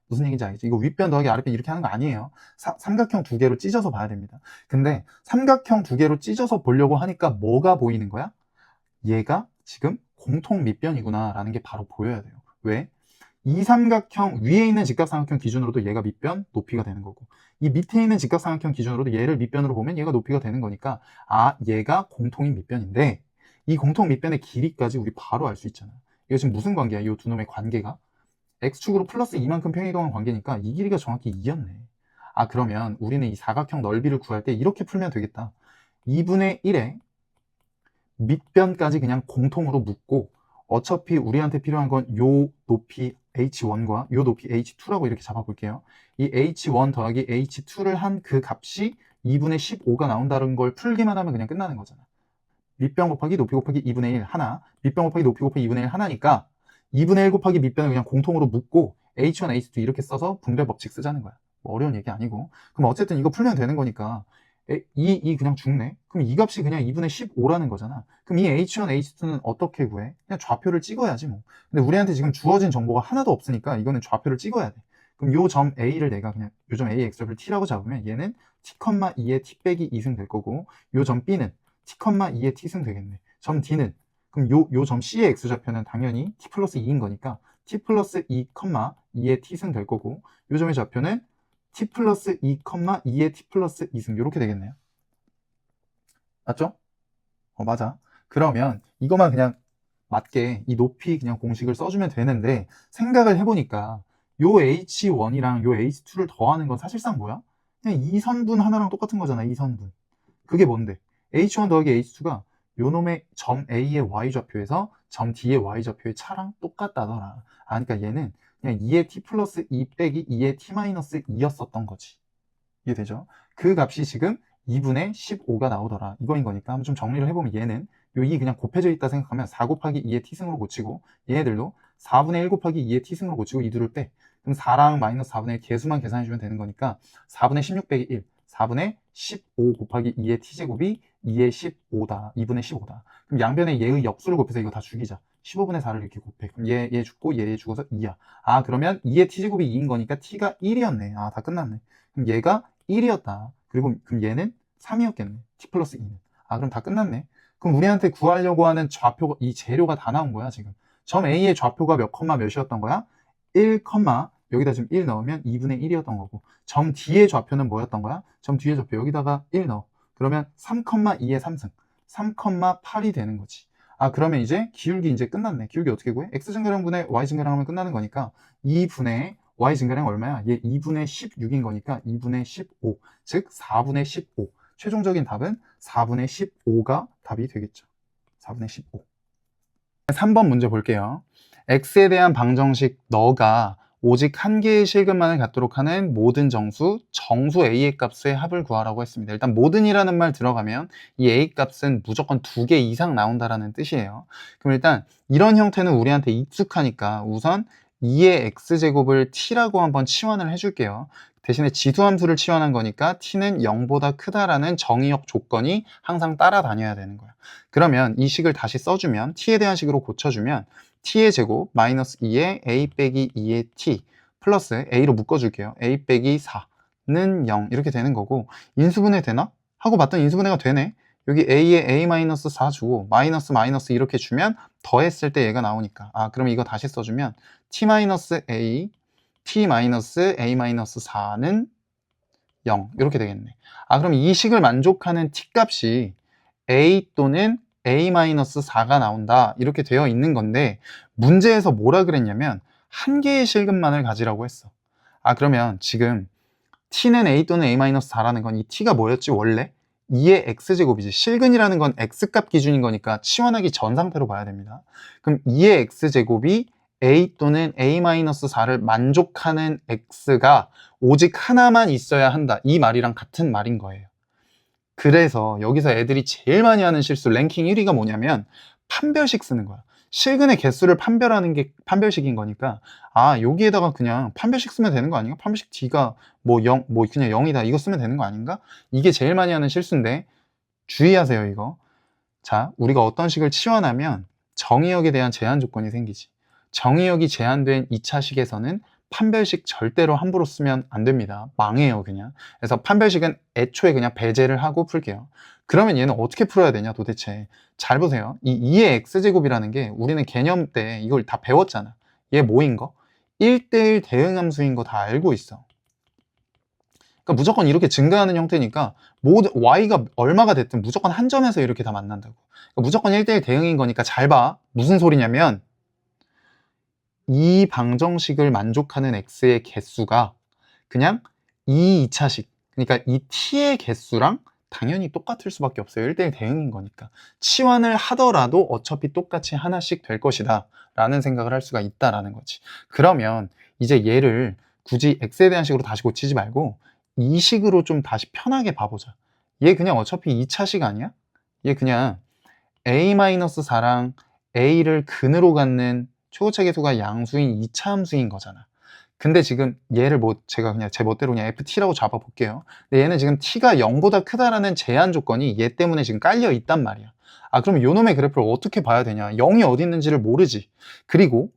Speaker 1: 무슨 얘기인지 알겠죠? 이거 윗변 더하기 아랫변 이렇게 하는 거 아니에요. 삼각형 두 개로 찢어서 봐야 됩니다. 근데 삼각형 두 개로 찢어서 보려고 하니까 뭐가 보이는 거야? 얘가 지금 공통 밑변이구나 라는 게 바로 보여야 돼요. 왜? 이 삼각형 위에 있는 직각삼각형 기준으로도 얘가 밑변 높이가 되는 거고 이 밑에 있는 직각삼각형 기준으로도 얘를 밑변으로 보면 얘가 높이가 되는 거니까 얘가 공통인 밑변인데 이 공통 밑변의 길이까지 우리 바로 알 수 있잖아. 이거 지금 무슨 관계야? 이 두 놈의 관계가 x축으로 플러스 2만큼 평이동한 관계니까 이 길이가 정확히 2였네. 그러면 우리는 이 사각형 넓이를 구할 때 이렇게 풀면 되겠다. 2분의 1에 밑변까지 그냥 공통으로 묶고 어차피 우리한테 필요한 건 요 높이 h1과 요 높이 h2라고 이렇게 잡아볼게요. 이 h1 더하기 h2를 한 그 값이 2분의 15가 나온다는 걸 풀기만 하면 그냥 끝나는 거잖아. 밑변 곱하기 높이 곱하기 2분의 1 하나, 밑변 곱하기 높이 곱하기 2분의 1 하나니까 2분의 1 곱하기 밑변을 그냥 공통으로 묶고 h1, h2 이렇게 써서 분배 법칙 쓰자는 거야. 뭐 어려운 얘기 아니고. 그럼 어쨌든 이거 풀면 되는 거니까 이 그냥 죽네. 그럼 이 값이 그냥 2분의 15라는 거잖아. 그럼 이 h1, h2는 어떻게 구해? 그냥 좌표를 찍어야지 뭐. 근데 우리한테 지금 주어진 정보가 하나도 없으니까 이거는 좌표를 찍어야 돼. 그럼 요 점 A를 내가 그냥 요 점 A의 x좌표를 t라고 잡으면 얘는 t,2의 t 빼기 2승 될 거고 요 점 B는 t,2의 t승 되겠네. 점 D는 그럼 요 점 C의 x좌표는 당연히 t 플러스 2인 거니까 t 플러스 2, 2의 t승 될 거고 요 점의 좌표는 t 플러스 2, 2의 t 플러스 2승 이렇게 되겠네요. 맞죠? 맞아. 그러면 이거만 그냥 맞게 이 높이 그냥 공식을 써주면 되는데 생각을 해보니까 요 h1이랑 요 h2를 더하는 건 사실상 뭐야? 그냥 이 선분 하나랑 똑같은 거잖아. 이 선분. 그게 뭔데? h1 더하기 h2가 요 놈의 점 A의 y좌표에서 점 D의 y좌표의 차랑 똑같다더라. 그러니까 얘는 그냥 2의 t 플러스 2 빼기 2의 t 마이너스 2였었던 거지. 이해되죠? 그 값이 지금 2분의 15가 나오더라. 이거인 거니까 한번 좀 정리를 해보면 얘는 요 2 그냥 곱해져 있다 생각하면 4 곱하기 2의 t승으로 고치고 얘네들도 4분의 1 곱하기 2의 t승으로 고치고 이 둘을 빼. 그럼 4랑 마이너스 4분의 1 개수만 계산해주면 되는 거니까 4분의 16 빼기 1, 4분의 15 곱하기 2의 t제곱이 2의 15다. 2분의 15다. 그럼 양변에 얘의 역수를 곱해서 이거 다 죽이자. 15분의 4를 이렇게 곱해. 그럼 얘 죽고 얘 죽어서 2야. 아, 그러면 2의 t제곱이 2인 거니까 t가 1이었네. 아, 다 끝났네. 그럼 얘가 1이었다. 그리고 그럼 얘는 3이었겠네. t 플러스 2는. 아, 그럼 다 끝났네. 그럼 우리한테 구하려고 하는 좌표, 이 재료가 다 나온 거야, 지금. 점 A의 좌표가 몇 컴마 몇이었던 거야? 1, 여기다 지금 1 넣으면 2분의 1이었던 거고, 점 D의 좌표는 뭐였던 거야? 점 D의 좌표 여기다가 1 넣어. 그러면 3,2의 3승, 3,8이 되는 거지. 아, 그러면 이제 기울기 이제 끝났네. 기울기 어떻게 구해? x 증가량분의 y 증가량 하면 끝나는 거니까 2분의 y 증가량 얼마야? 얘 2분의 16인 거니까 2분의 15, 즉 4분의 15. 최종적인 답은 4분의 15가 답이 되겠죠. 4분의 15. 3번 문제 볼게요. x에 대한 방정식 너가 오직 한 개의 실근만을 갖도록 하는 모든 정수 a의 값의 합을 구하라고 했습니다. 일단 모든이라는 말 들어가면 이 a 값은 무조건 2개 이상 나온다라는 뜻이에요. 그럼 일단 이런 형태는 우리한테 익숙하니까 우선 2의 x제곱을 t라고 한번 치환을 해줄게요. 대신에 지수함수를 치환한 거니까 t는 0보다 크다라는 정의역 조건이 항상 따라다녀야 되는 거야. 그러면 이 식을 다시 써주면 t에 대한 식으로 고쳐주면 t의 제곱 마이너스 2의 a 빼기 2의 t 플러스 a로 묶어줄게요. a 빼기 4는 0 이렇게 되는 거고, 인수분해 되나? 하고 봤더니 인수분해가 되네. 여기 a에 a 마이너스 4 주고 마이너스 마이너스 이렇게 주면 더했을 때 얘가 나오니까, 아 그럼 이거 다시 써주면 t 마이너스 a t 마이너스 a 마이너스 4는 0 이렇게 되겠네. 아 그럼 이 식을 만족하는 t 값이 a 또는 a-4가 나온다 이렇게 되어 있는 건데, 문제에서 뭐라 그랬냐면 한 개의 실근만을 가지라고 했어. 아 그러면 지금 t는 a 또는 a-4라는 건 이 t가 뭐였지 원래? 2의 x제곱이지. 실근이라는 건 x값 기준인 거니까 치환하기 전 상태로 봐야 됩니다. 그럼 2의 x제곱이 a 또는 a-4를 만족하는 x가 오직 하나만 있어야 한다, 이 말이랑 같은 말인 거예요. 그래서 여기서 애들이 제일 많이 하는 실수 랭킹 1위가 뭐냐면 판별식 쓰는 거야. 실근의 개수를 판별하는 게 판별식인 거니까, 아 여기에다가 그냥 판별식 쓰면 되는 거 아닌가? 판별식 D가 뭐 0, 뭐 그냥 0이다 이거 쓰면 되는 거 아닌가? 이게 제일 많이 하는 실수인데 주의하세요 이거. 자, 우리가 어떤 식을 치환하면 정의역에 대한 제한 조건이 생기지. 정의역이 제한된 2차 식에서는 판별식 절대로 함부로 쓰면 안 됩니다. 망해요 그냥. 그래서 판별식은 애초에 그냥 배제를 하고 풀게요. 그러면 얘는 어떻게 풀어야 되냐 도대체. 잘 보세요. 이 2의 x제곱이라는 게 우리는 개념 때 이걸 다 배웠잖아. 얘 뭐인 거? 1대1 대응함수인 거 다 알고 있어. 그러니까 무조건 이렇게 증가하는 형태니까 모든 y가 얼마가 됐든 무조건 한 점에서 이렇게 다 만난다고. 그러니까 무조건 1대1 대응인 거니까 잘 봐. 무슨 소리냐면 이 방정식을 만족하는 x의 개수가 그냥 이 2차식, 그러니까 이 t의 개수랑 당연히 똑같을 수밖에 없어요. 1대1 대응인 거니까. 치환을 하더라도 어차피 똑같이 하나씩 될 것이다 라는 생각을 할 수가 있다라는 거지. 그러면 이제 얘를 굳이 x에 대한 식으로 다시 고치지 말고 이 식으로 좀 다시 편하게 봐보자. 얘 그냥 어차피 2차식 아니야? 얘 그냥 a-4랑 a를 근으로 갖는 최고차 계수가 양수인 2차 함수인 거잖아. 근데 지금 얘를 뭐 제가 그냥 제 멋대로 그냥 ft라고 잡아 볼게요. 근데 얘는 지금 t가 0보다 크다라는 제한 조건이 얘 때문에 지금 깔려 있단 말이야. 아 그럼 요놈의 그래프를 어떻게 봐야 되냐? 0이 어디 있는지를 모르지. 그리고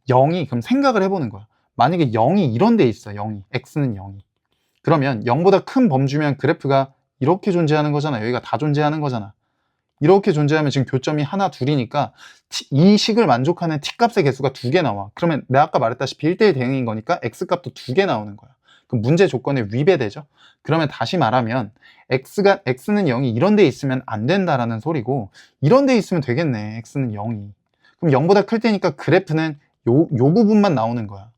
Speaker 1: 0이 그럼 생각을 해보는 거야. 만약에 0이 이런 데 있어. 0이 x는 0이. 그러면 0보다 큰 범주면 그래프가 이렇게 존재하는 거잖아. 여기가 다 존재하는 거잖아. 이렇게 존재하면 지금 교점이 하나 둘이니까 이 식을 만족하는 t값의 개수가 2개 나와. 그러면 내가 아까 말했다시피 1대1 대응인 거니까 x값도 2개 나오는 거야. 그럼 문제 조건에 위배되죠. 그러면 다시 말하면 x는 0이 이런 데 있으면 안 된다라는 소리고, 이런 데 있으면 되겠네. x는 0이. 그럼 0보다 클 때니까 그래프는 요 부분만 나오는 거야.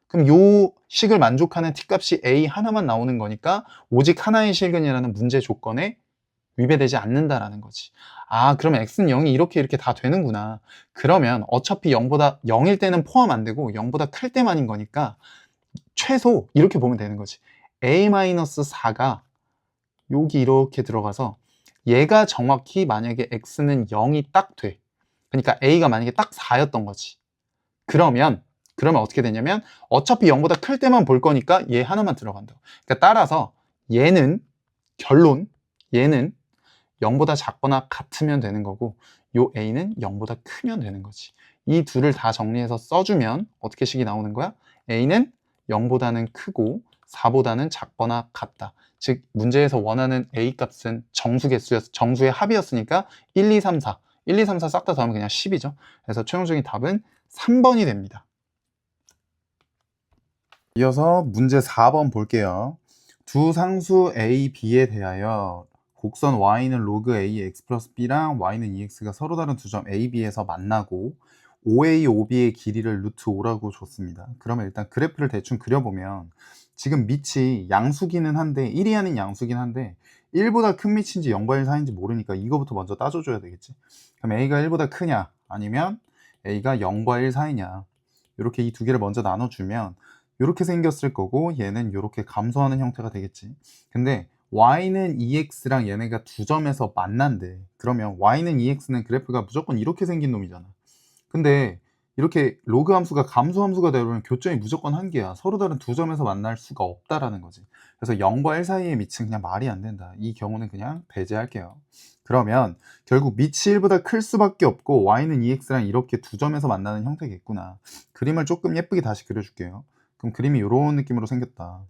Speaker 1: 그럼 요 식을 만족하는 t값이 a 하나만 나오는 거니까 오직 하나의 실근이라는 문제 조건에 위배되지 않는다라는 거지. 아 그러면 x는 0이 이렇게 다 되는구나. 그러면 어차피 0일 때는 포함 안 되고 0보다 클 때만인 거니까 최소 이렇게 보면 되는 거지. a-4가 여기 이렇게 들어가서 얘가 정확히 만약에 x는 0이 딱 돼. 그러니까 a가 만약에 딱 4였던 거지. 그러면 어떻게 되냐면 어차피 0보다 클 때만 볼 거니까 얘 하나만 들어간다. 그러니까 따라서 얘는 결론, 얘는 0보다 작거나 같으면 되는 거고 요 a는 0보다 크면 되는 거지. 이 둘을 다 정리해서 써주면 어떻게 식이 나오는 거야? a는 0보다는 크고 4보다는 작거나 같다. 즉 문제에서 원하는 a 값은 정수의 합이었으니까 1, 2, 3, 4 1, 2, 3, 4 싹 다 더하면 그냥 10이죠. 그래서 최종적인 답은 3번이 됩니다. 이어서 문제 4번 볼게요. 두 상수 a, b에 대하여 곡선 y는 로그 a x 플러스 b랑 y는 ex가 서로 다른 두 점 a, b에서 만나고 OA, OB의 길이를 루트 5라고 줬습니다. 그러면 일단 그래프를 대충 그려보면 지금 밑이 양수기는 한데 1이 아닌 양수긴 한데 1보다 큰 밑인지 0과 1 사이인지 모르니까 이거부터 먼저 따져줘야 되겠지. 그럼 a가 1보다 크냐 아니면 a가 0과 1 사이냐, 이렇게 이 두 개를 먼저 나눠주면 이렇게 생겼을 거고 얘는 이렇게 감소하는 형태가 되겠지. 근데 y는 ex랑 얘네가 두 점에서 만난대. 그러면 y는 ex는 그래프가 무조건 이렇게 생긴 놈이잖아. 근데 이렇게 로그 함수가 감소 함수가 되면 교점이 무조건 한 개야. 서로 다른 두 점에서 만날 수가 없다라는 거지. 그래서 0과 1 사이의 밑은 그냥 말이 안 된다. 이 경우는 그냥 배제할게요. 그러면 결국 밑이 1보다 클 수밖에 없고 y는 ex랑 이렇게 두 점에서 만나는 형태겠구나. 그림을 조금 예쁘게 다시 그려줄게요. 그럼 그림이 이런 느낌으로 생겼다.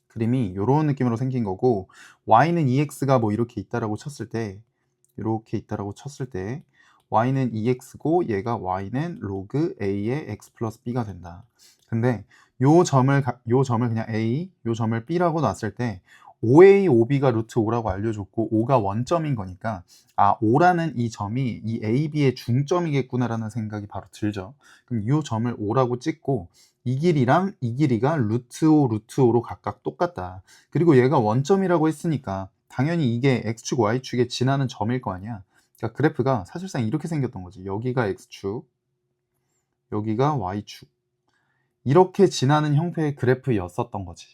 Speaker 1: 그림이 이런 느낌으로 생긴 거고 y는 ex가 뭐 이렇게 있다라고 쳤을 때, 이렇게 있다라고 쳤을 때 y는 ex고 얘가 y는 로그 a의 x 플러스 b가 된다. 근데 요 점을 그냥 a, 요 점을 b라고 놨을 때 5a, 5b가 루트 5라고 알려줬고 5가 원점인 거니까 5라는 이 점이 이 a, b의 중점이겠구나라는 생각이 바로 들죠. 그럼 이 점을 5라고 찍고 이 길이랑 이 길이가 루트 5, 루트 5로 각각 똑같다. 그리고 얘가 원점이라고 했으니까 당연히 이게 x축, y축에 지나는 점일 거 아니야. 그러니까 그래프가 사실상 이렇게 생겼던 거지. 여기가 x축, 여기가 y축. 이렇게 지나는 형태의 그래프였었던 거지.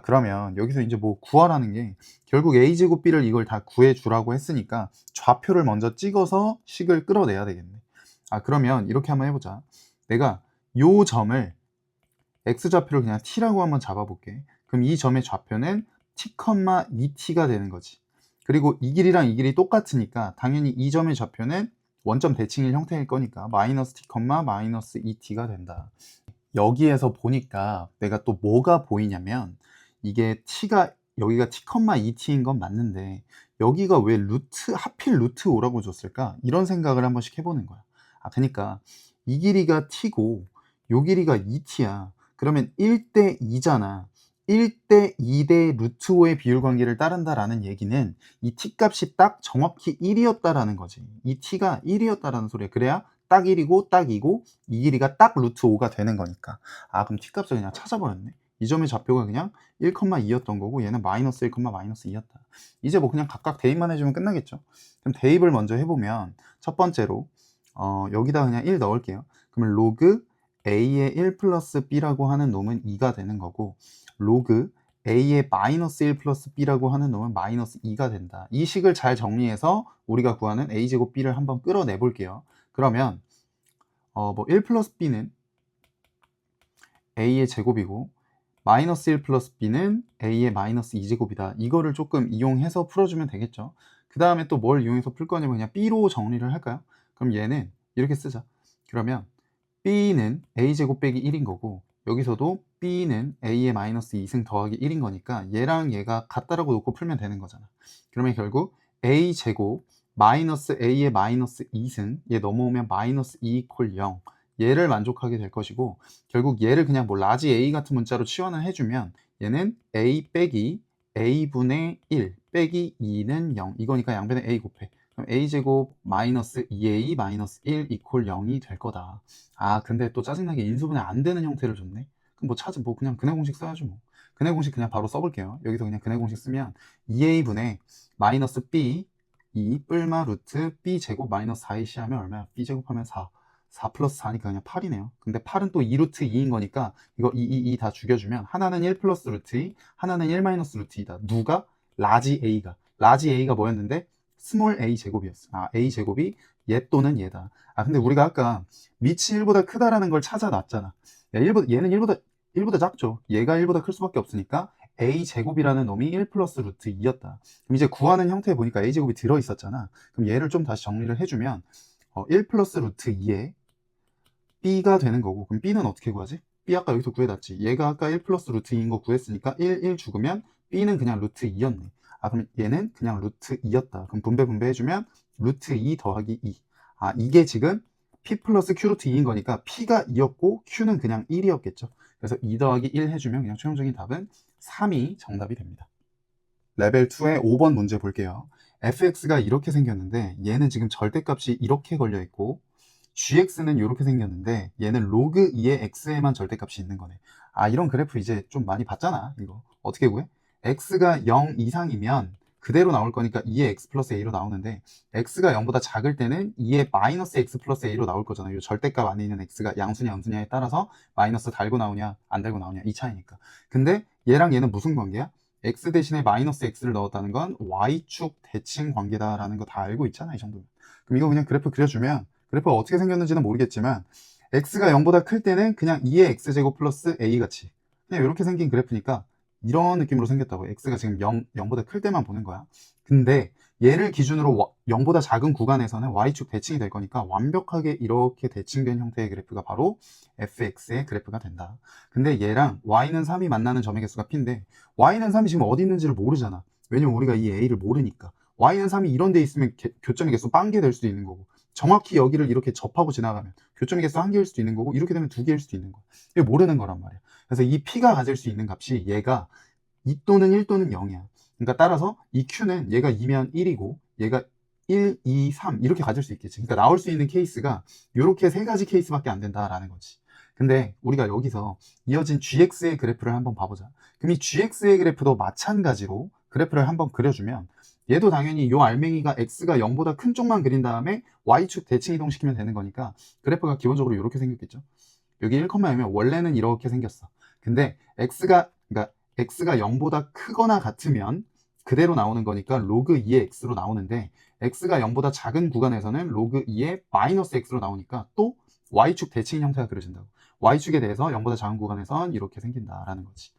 Speaker 1: 그러면 여기서 이제 뭐 구하라는 게 결국 a제곱 b를 이걸 다 구해주라고 했으니까 좌표를 먼저 찍어서 식을 끌어내야 되겠네. 그러면 이렇게 한번 해보자. 내가 요 점을 x좌표를 그냥 t라고 한번 잡아볼게. 그럼 이 점의 좌표는 t, 2t가 되는 거지. 그리고 이 길이랑 이 길이 똑같으니까 당연히 이 점의 좌표는 원점 대칭일 형태일 거니까 마이너스 t, 마이너스 2t가 된다. 여기에서 보니까 내가 또 뭐가 보이냐면 이게 t가 여기가 t, 2t인 건 맞는데 여기가 왜 하필 루트 5라고 줬을까? 이런 생각을 한 번씩 해보는 거야. 그러니까 이 길이가 t고 요 길이가 2t야. 그러면 1대 2잖아. 1대 2대 루트 5의 비율 관계를 따른다라는 얘기는 이 t 값이 딱 정확히 1이었다라는 거지. 이 t가 1이었다라는 소리야. 그래야 딱 1이고 딱 2고 이 길이가 딱 루트 5가 되는 거니까. 그럼 t 값을 그냥 찾아버렸네. 이 점의 좌표가 그냥 1,2였던 거고 얘는 마이너스 1, 마이너스 2였다. 이제 뭐 그냥 각각 대입만 해주면 끝나겠죠. 그럼 대입을 먼저 해보면 첫 번째로 여기다 그냥 1 넣을게요. 그러면 로그 a의 1 플러스 b라고 하는 놈은 2가 되는 거고 로그 a의 마이너스 1 플러스 b라고 하는 놈은 마이너스 2가 된다. 이 식을 잘 정리해서 우리가 구하는 a제곱 b를 한번 끌어내 볼게요. 그러면 1 플러스 b는 a의 제곱이고 마이너스 1 플러스 b는 a의 마이너스 2제곱이다. 이거를 조금 이용해서 풀어주면 되겠죠. 그 다음에 또 뭘 이용해서 풀 거냐면 그냥 b로 정리를 할까요? 그럼 얘는 이렇게 쓰자. 그러면 b는 a제곱 빼기 1인 거고 여기서도 b는 a의 마이너스 2승 더하기 1인 거니까 얘랑 얘가 같다라고 놓고 풀면 되는 거잖아. 그러면 결국 a제곱 마이너스 a의 마이너스 2승 얘 넘어오면 마이너스 2 이퀄 0 얘를 만족하게 될 것이고 결국 얘를 그냥 뭐 라지 a 같은 문자로 치환을 해주면 얘는 a 빼기 a분의 1 빼기 2는 0 이거니까 양변에 a 곱해. 그럼 a제곱 마이너스 2a 마이너스 1 이퀄 0이 될 거다. 근데 또 짜증나게 인수분해 안 되는 형태를 줬네. 그럼 뭐 그냥 근해 공식 써야죠 뭐. 근해 공식 그냥 바로 써볼게요. 여기서 그냥 근해 공식 쓰면 2a분의 마이너스 b 2 뿔마 루트 b 제곱 마이너스 4ac 하면 얼마야? b 제곱하면 4 플러스 4니까 그냥 8이네요. 근데 8은 또 2루트 2인 거니까 이거 2 다 죽여주면 하나는 1 플러스 루트 2 하나는 1 마이너스 루트 2다. 누가? 라지 a가 뭐였는데? 스몰 a 제곱이었어. a 제곱이 얘 또는 얘다. 근데 우리가 아까 밑이 1보다 크다라는 걸 찾아놨잖아. 얘는 1보다 작죠. 얘가 1보다 클 수밖에 없으니까 a제곱이라는 놈이 1 플러스 루트 2였다. 그럼 이제 구하는 형태에 보니까 a제곱이 들어있었잖아. 그럼 얘를 좀 다시 정리를 해주면 1 플러스 루트 2에 b가 되는 거고, 그럼 b는 어떻게 구하지? b 아까 여기서 구해놨지. 얘가 아까 1 플러스 루트 2인 거 구했으니까 1 죽으면 b는 그냥 루트 2였네. 아, 그럼 얘는 그냥 루트 2였다. 그럼 분배 해주면 루트 2 더하기 2. 아, 이게 지금 p 플러스 q 루트 2인 거니까 p가 2였고 q는 그냥 1이었겠죠. 그래서 2 더하기 1 해주면 그냥 최종적인 답은 3이 정답이 됩니다. 레벨 2의 5번 문제 볼게요. fx가 이렇게 생겼는데 얘는 지금 절대값이 이렇게 걸려있고 gx는 이렇게 생겼는데 얘는 로그 2의 x에만 절대값이 있는 거네. 아, 이런 그래프 이제 좀 많이 봤잖아. 이거 어떻게 구해? x가 0 이상이면 그대로 나올 거니까 2의 x 플러스 a로 나오는데, x가 0보다 작을 때는 2의 마이너스 x 플러스 a로 나올 거잖아요. 이 절대값 안에 있는 x가 양수냐 음수냐에 따라서 마이너스 달고 나오냐 안 달고 나오냐 이 차이니까. 근데 얘랑 얘는 무슨 관계야? x 대신에 마이너스 x를 넣었다는 건 y축 대칭 관계다라는 거 다 알고 있잖아, 이 정도면. 그럼 이거 그냥 그래프 그려주면, 그래프가 어떻게 생겼는지는 모르겠지만 x가 0보다 클 때는 그냥 2의 x제곱 플러스 a 같이 그냥 이렇게 생긴 그래프니까 이런 느낌으로 생겼다고. x가 지금 0보다 클 때만 보는 거야. 근데 얘를 기준으로 0보다 작은 구간에서는 y축 대칭이 될 거니까 완벽하게 이렇게 대칭된 형태의 그래프가 바로 fx의 그래프가 된다. 근데 얘랑 y는 3이 만나는 점의 개수가 p인데 y는 3이 지금 어디 있는지를 모르잖아. 왜냐면 우리가 이 a를 모르니까. y는 3이 이런 데 있으면 교점의 개수 빵개 될 수도 있는 거고, 정확히 여기를 이렇게 접하고 지나가면 교점의 개수 1개일 수도 있는 거고, 이렇게 되면 2개일 수도 있는 거야. 이게 모르는 거란 말이야. 그래서 이 p가 가질 수 있는 값이 얘가 2 또는 1 또는 0이야. 그러니까 따라서 이 q는 얘가 2면 1이고 얘가 1, 2, 3 이렇게 가질 수 있겠지. 그러니까 나올 수 있는 케이스가 이렇게 세 가지 케이스밖에 안 된다라는 거지. 근데 우리가 여기서 이어진 gx의 그래프를 한번 봐보자. 그럼 이 gx의 그래프도 마찬가지로 그래프를 한번 그려주면 얘도 당연히 요 알맹이가 x가 0보다 큰 쪽만 그린 다음에 y축 대칭 이동시키면 되는 거니까 그래프가 기본적으로 이렇게 생겼겠죠. 여기 1,0면 원래는 이렇게 생겼어. 근데 그러니까 x가 0보다 크거나 같으면 그대로 나오는 거니까 로그 2의 x로 나오는데, x가 0보다 작은 구간에서는 로그 2의 마이너스 x로 나오니까 또 y축 대칭 형태가 그려진다고. y축에 대해서 0보다 작은 구간에선 이렇게 생긴다라는 거지.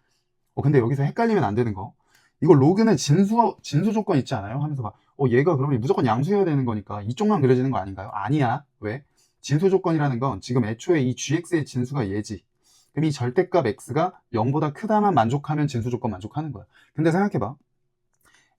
Speaker 1: 근데 여기서 헷갈리면 안 되는 거, 이거 로그는 진수 조건 있지 않아요? 하면서 막 얘가 그러면 무조건 양수여야 되는 거니까 이쪽만 그려지는 거 아닌가요? 아니야. 왜? 진수 조건이라는 건 지금 애초에 이 gx의 진수가 얘지. 그럼 이 절대값 x가 0보다 크다만 만족하면 진수 조건 만족하는 거야. 근데 생각해봐.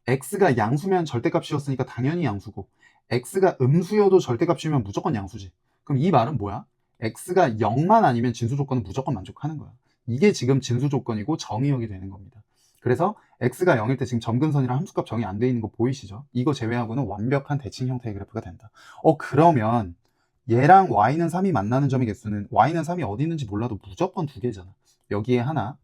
Speaker 1: x가 양수면 절대값이었으니까 당연히 양수고, x가 음수여도 절대값이면 무조건 양수지. 그럼 이 말은 뭐야? x가 0만 아니면 진수 조건은 무조건 만족하는 거야. 이게 지금 진수 조건이고 정의역이 되는 겁니다. 그래서 x가 0일 때 지금 점근선이랑 함수값 정의 안 돼 있는 거 보이시죠? 이거 제외하고는 완벽한 대칭 형태의 그래프가 된다. 그러면 얘랑 y는 3이 만나는 점의 개수는, y는 3이 어디 있는지 몰라도 무조건 2개잖아. 여기에 하나,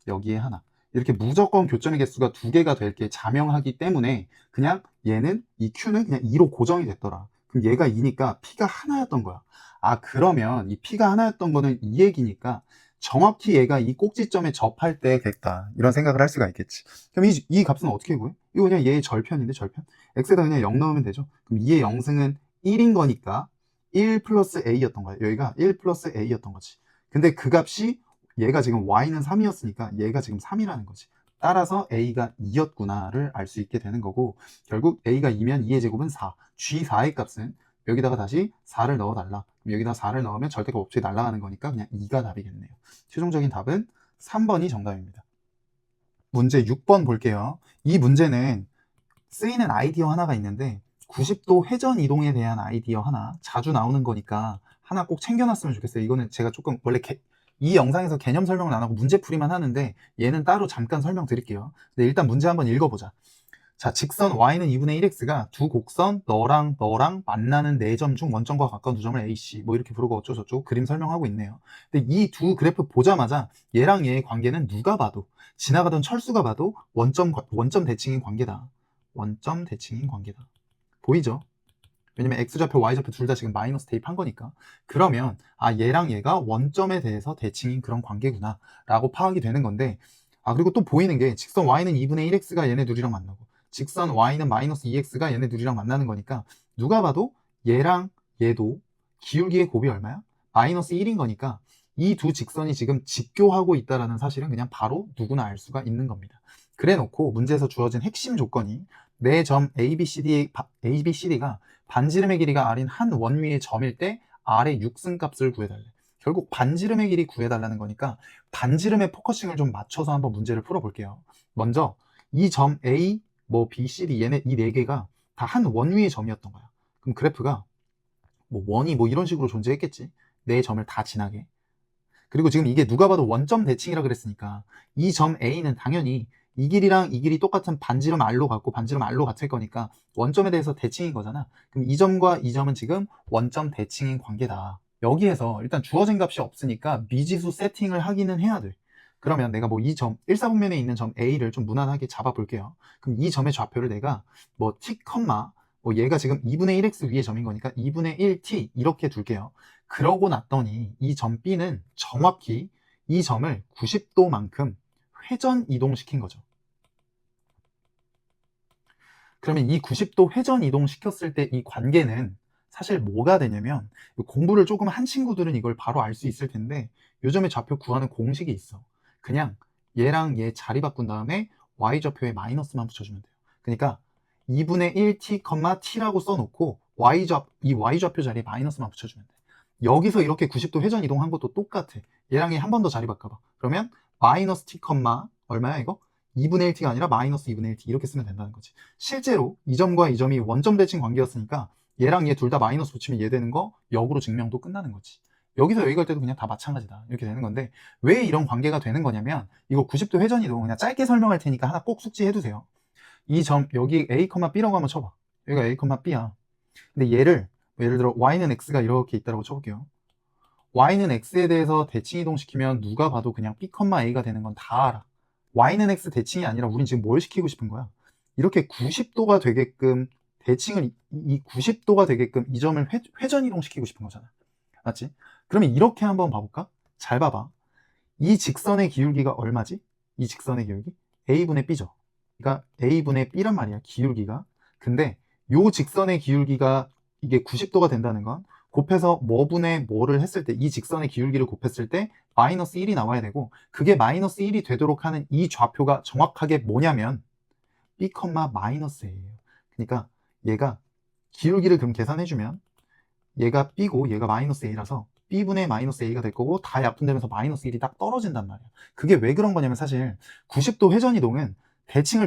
Speaker 1: 여기에 하나. 이렇게 무조건 교점의 개수가 2개가 될 게 자명하기 때문에 그냥 얘는, 이 q는 그냥 2로 고정이 됐더라. 그럼 얘가 2니까 p가 하나였던 거야. 아, 그러면 이 p가 하나였던 거는 이 얘기니까 정확히 얘가 이 꼭지점에 접할 때 됐다, 이런 생각을 할 수가 있겠지. 그럼 이 값은 어떻게 구해? 이거 그냥 얘의 절편인데, 절편? x에다 그냥 0 넣으면 되죠. 그럼 2의 영승은 1인 거니까 1 플러스 a였던 거야. 여기가 1 플러스 a였던 거지. 근데 그 값이 얘가 지금 y는 3이었으니까 얘가 지금 3이라는 거지. 따라서 a가 2였구나를 알 수 있게 되는 거고, 결국 a가 2면 2의 제곱은 4, g4의 값은 여기다가 다시 4를 넣어달라. 그럼 여기다 4를 넣으면 절대값 없이 날아가는 거니까 그냥 2가 답이겠네요. 최종적인 답은 3번이 정답입니다. 문제 6번 볼게요. 이 문제는 쓰이는 아이디어 하나가 있는데 90도 회전 이동에 대한 아이디어 하나, 자주 나오는 거니까 하나 꼭 챙겨놨으면 좋겠어요. 이거는 제가 조금 원래 이 영상에서 개념 설명을 안 하고 문제풀이만 하는데 얘는 따로 잠깐 설명드릴게요. 근데 일단 문제 한번 읽어보자. 자, 직선 y는 2분의 1x가 두 곡선 너랑 만나는 4점 중 원점과 가까운 두 점을 AC 뭐 이렇게 부르고 어쩌고저쩌고 그림 설명하고 있네요. 근데 이 두 그래프 보자마자 얘랑 얘의 관계는 누가 봐도, 지나가던 철수가 봐도 원점 대칭인 관계다. 원점 대칭인 관계다. 보이죠? 왜냐면 x좌표 y좌표 둘 다 지금 마이너스 대입한 거니까. 그러면 얘랑 얘가 원점에 대해서 대칭인 그런 관계구나 라고 파악이 되는 건데, 그리고 또 보이는 게 직선 y는 2분의 1x가 얘네 둘이랑 만나고 직선 y는 마이너스 2x가 얘네 둘이랑 만나는 거니까 누가 봐도 얘랑 얘도 기울기의 곱이 얼마야? 마이너스 1인 거니까 이 두 직선이 지금 직교하고 있다는 사실은 그냥 바로 누구나 알 수가 있는 겁니다. 그래 놓고 문제에서 주어진 핵심 조건이 내 점 ABCD가 반지름의 길이가 R인 한 원위의 점일 때 R의 6승값을 구해달래. 결국 반지름의 길이 구해달라는 거니까 반지름의 포커싱을 좀 맞춰서 한번 문제를 풀어볼게요. 먼저 이 점 A, 뭐 B, C, D 얘네 이 네 개가 다 한 원위의 점이었던 거야. 그럼 그래프가 뭐 원이 뭐 이런 식으로 존재했겠지. 네 점을 다 지나게. 그리고 지금 이게 누가 봐도 원점 대칭이라 그랬으니까 이 점 A는 당연히 이 길이랑 이 길이 똑같은 반지름 R로 같고 반지름 R로 같을 거니까 원점에 대해서 대칭인 거잖아. 그럼 이 점과 이 점은 지금 원점 대칭인 관계다. 여기에서 일단 주어진 값이 없으니까 미지수 세팅을 하기는 해야 돼. 그러면 내가 뭐 이 점, 일사분면에 있는 점 A를 좀 무난하게 잡아볼게요. 그럼 이 점의 좌표를 내가 뭐 t, 뭐 얘가 지금 2분의 1x 위의 점인 거니까 2분의 1t 이렇게 둘게요. 그러고 났더니 이 점 B는 정확히 이 점을 90도만큼 회전 이동시킨 거죠. 그러면 이 90도 회전 이동시켰을 때 이 관계는 사실 뭐가 되냐면 공부를 조금 한 친구들은 이걸 바로 알 수 있을 텐데 요즘에 좌표 구하는 공식이 있어. 그냥 얘랑 얘 자리 바꾼 다음에 y좌표에 마이너스만 붙여주면 돼요. 그러니까 2분의 1t, t라고 써놓고 이 y좌표 자리에 마이너스만 붙여주면 돼. 여기서 이렇게 90도 회전 이동한 것도 똑같아. 얘랑 얘 한 번 더 자리 바꿔봐. 그러면 마이너스 t, 얼마야 이거? 2분의 1t가 아니라 마이너스 2분의 1t 이렇게 쓰면 된다는 거지. 실제로 이 점과 이 점이 원점 대칭 관계였으니까 얘랑 얘 둘 다 마이너스 붙이면 얘 되는 거 역으로 증명도 끝나는 거지. 여기서 여기 갈 때도 그냥 다 마찬가지다. 이렇게 되는 건데 왜 이런 관계가 되는 거냐면 이거 90도 회전 이동 그냥 짧게 설명할 테니까 하나 꼭 숙지해 두세요. 이 점 여기 A, B라고 한번 쳐봐. 여기가 A, B야. 근데 얘를 예를 들어 y는 x가 이렇게 있다고 쳐볼게요. y는 x에 대해서 대칭 이동시키면 누가 봐도 그냥 B, A가 되는 건 다 알아. y는 x 대칭이 아니라 우린 지금 뭘 시키고 싶은 거야? 이렇게 90도가 되게끔 대칭을 이 90도가 되게끔 이 점을 회전 이동시키고 싶은 거잖아. 맞지? 그러면 이렇게 한번 봐볼까? 잘 봐봐. 이 직선의 기울기가 얼마지? 이 직선의 기울기? a분의 b죠. 그러니까 a분의 b란 말이야. 기울기가. 근데 요 직선의 기울기가 이게 90도가 된다는 건 곱해서 뭐분의 뭐를 했을 때 이 직선의 기울기를 곱했을 때 마이너스 1이 나와야 되고 그게 마이너스 1이 되도록 하는 이 좌표가 정확하게 뭐냐면 b, 마이너스예요. 그러니까 얘가 기울기를 그럼 계산해주면 얘가 b고 얘가 마이너스 a라서 b분의 마이너스 a가 될 거고 다 약분되면서 마이너스 1이 딱 떨어진단 말이야. 그게 왜 그런 거냐면 사실 90도 회전 이동은 대칭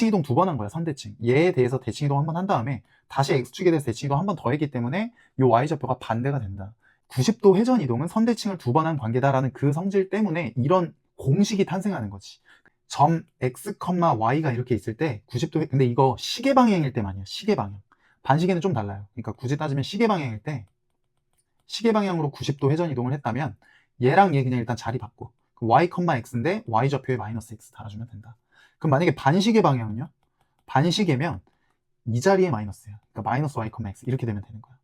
Speaker 1: 이동 두 번 한 거야. 선대칭. 얘에 대해서 대칭 이동 한 번 한 다음에 다시 x축에 대해서 대칭 이동 한 번 더 했기 때문에 이 y좌표가 반대가 된다. 90도 회전 이동은 선대칭을 두 번 한 관계다라는 그 성질 때문에 이런 공식이 탄생하는 거지. 점 x, y가 이렇게 있을 때 90도 근데 이거 시계 방향일 때만이야. 시계 방향. 반시계는 좀 달라요. 그러니까 굳이 따지면 시계 방향일 때 시계 방향으로 90도 회전 이동을 했다면 얘랑 얘 그냥 일단 자리 바꿔. y, x인데 y좌표에 마이너스 x 달아주면 된다. 그럼 만약에 반시계 방향은요? 반시계면 이 자리에 마이너스야. 그러니까 마이너스 y, x 이렇게 되면 되는 거야.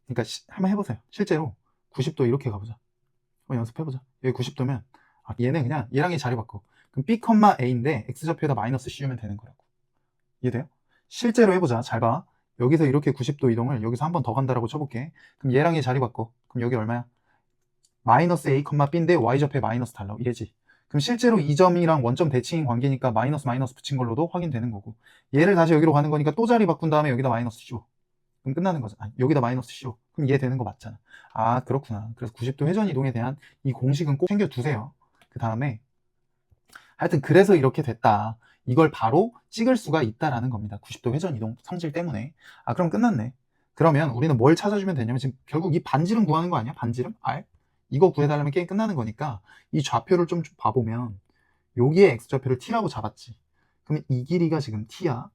Speaker 1: 그러니까 한번 해보세요. 실제로 90도 이렇게 가보자. 연습해보자. 여기 90도면 얘는 그냥 얘랑 얘 자리 바꿔. 그럼 b, a인데 x좌표에다 마이너스 씌우면 되는 거라고. 이해돼요? 실제로 해보자. 잘 봐. 여기서 이렇게 90도 이동을 여기서 한 번 더 간다라고 쳐볼게. 그럼 얘랑 얘 자리 바꿔. 그럼 여기 얼마야? 마이너스 a, b인데 y좌표에 마이너스 달라고. 이래지. 그럼 실제로 이 점이랑 원점 대칭인 관계니까 마이너스 붙인 걸로도 확인되는 거고 얘를 다시 여기로 가는 거니까 또 자리 바꾼 다음에 여기다 마이너스 씌워. 그럼 끝나는 거죠. 아니, 여기다 마이너스 씌워. 그럼 얘 되는 거 맞잖아. 아 그렇구나. 그래서 90도 회전 이동에 대한 이 공식은 꼭 챙겨두세요. 그 다음에 하여튼 그래서 이렇게 됐다. 이걸 바로 찍을 수가 있다라는 겁니다. 90도 회전 이동 성질 때문에. 아 그럼 끝났네. 그러면 우리는 뭘 찾아주면 되냐면 지금 결국 이 반지름 구하는 거 아니야? 반지름? R? 이거 구해달라면 게임 끝나는 거니까 이 좌표를 좀 봐보면 여기에 x좌표를 t라고 잡았지. 그럼 이 길이가 지금 t야.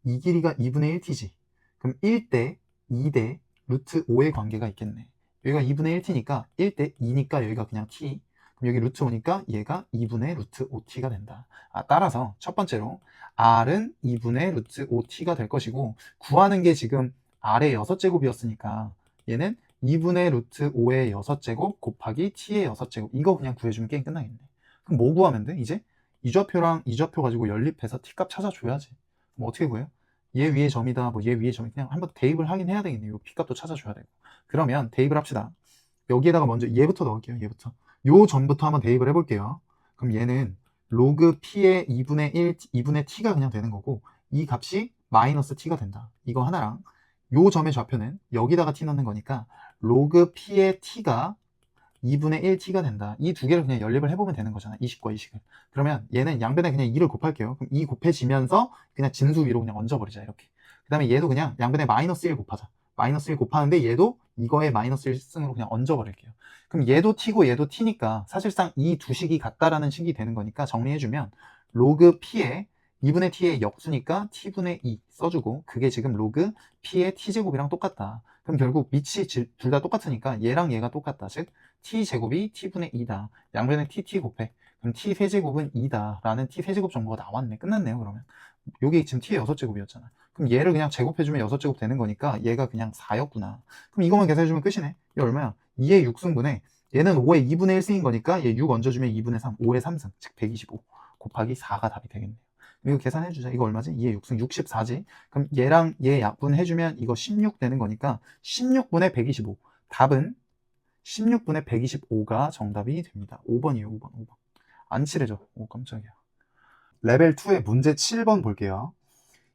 Speaker 1: 이 길이가 2분의 1t지. 그럼 1대 2대 루트 5의 관계가 있겠네. 여기가 2분의 1t니까 1대 2니까 여기가 그냥 t. 그럼 여기 루트 5니까 얘가 2분의 루트 5t가 된다. 따라서 첫 번째로 r은 2분의 루트 5t가 될 것이고 구하는 게 지금 r의 6제곱이었으니까 얘는 2분의 루트 5의 6제곱 곱하기 t의 6제곱 이거 그냥 구해주면 게임 끝나겠네. 그럼 뭐 구하면 돼? 이제 이 좌표랑 이 좌표 가지고 연립해서 t값 찾아줘야지. 그럼 어떻게 구해요? 얘 위에 점이다, 뭐 얘 위에 점이 그냥 한번 대입을 하긴 해야 되겠네요. p값도 찾아줘야 되고. 그러면 대입을 합시다. 여기에다가 먼저 얘부터 넣을게요. 얘부터. 요 점부터 한번 대입을 해볼게요. 그럼 얘는 로그 p의 2분의 1, 2분의 t가 그냥 되는 거고 이 값이 마이너스 t가 된다. 이거 하나랑 요 점의 좌표는 여기다가 t 넣는 거니까 로그 p의 t가 2분의 1t가 된다. 이 두 개를 그냥 연립을 해보면 되는 거잖아. 20과 20을. 그러면 얘는 양변에 그냥 2를 곱할게요. 그럼 2 곱해지면서 그냥 진수 위로 그냥 얹어버리자. 이렇게. 그 다음에 얘도 그냥 양변에 마이너스 1 곱하자. 마이너스 1 곱하는데 얘도 이거에 마이너스 1승으로 그냥 얹어버릴게요. 그럼 얘도 t고 얘도 t니까 사실상 이 두 식이 같다라는 식이 되는 거니까 정리해주면 로그 p의 2분의 t의 역수니까 t분의 2 써주고 그게 지금 로그 p의 t제곱이랑 똑같다. 그럼 결국 밑이 둘 다 똑같으니까 얘랑 얘가 똑같다. 즉 t제곱이 t분의 2다. 양변에 t 곱해. 그럼 t 세제곱은 2다. 라는 t 세제곱 정보가 나왔네. 끝났네요, 그러면. 여기 지금 t의 6제곱이었잖아. 그럼 얘를 그냥 제곱해주면 6제곱 되는 거니까 얘가 그냥 4였구나. 그럼 이것만 계산해주면 끝이네. 이게 얼마야? 2의 6승분에 얘는 5의 2분의 1승인 거니까 얘 6 얹어주면 2분의 3, 5의 3승, 즉 125 곱하기 4가 답이 되겠네요. 이거 계산해주자. 이거 얼마지? 2의 6승 64지. 그럼 얘랑 얘 약분해주면 이거 16 되는 거니까 16분의 125. 답은 16분의 125가 정답이 됩니다. 5번이에요, 5번, 5번. 안 칠해져. 오, 깜짝이야. 레벨 2의 문제 7번 볼게요.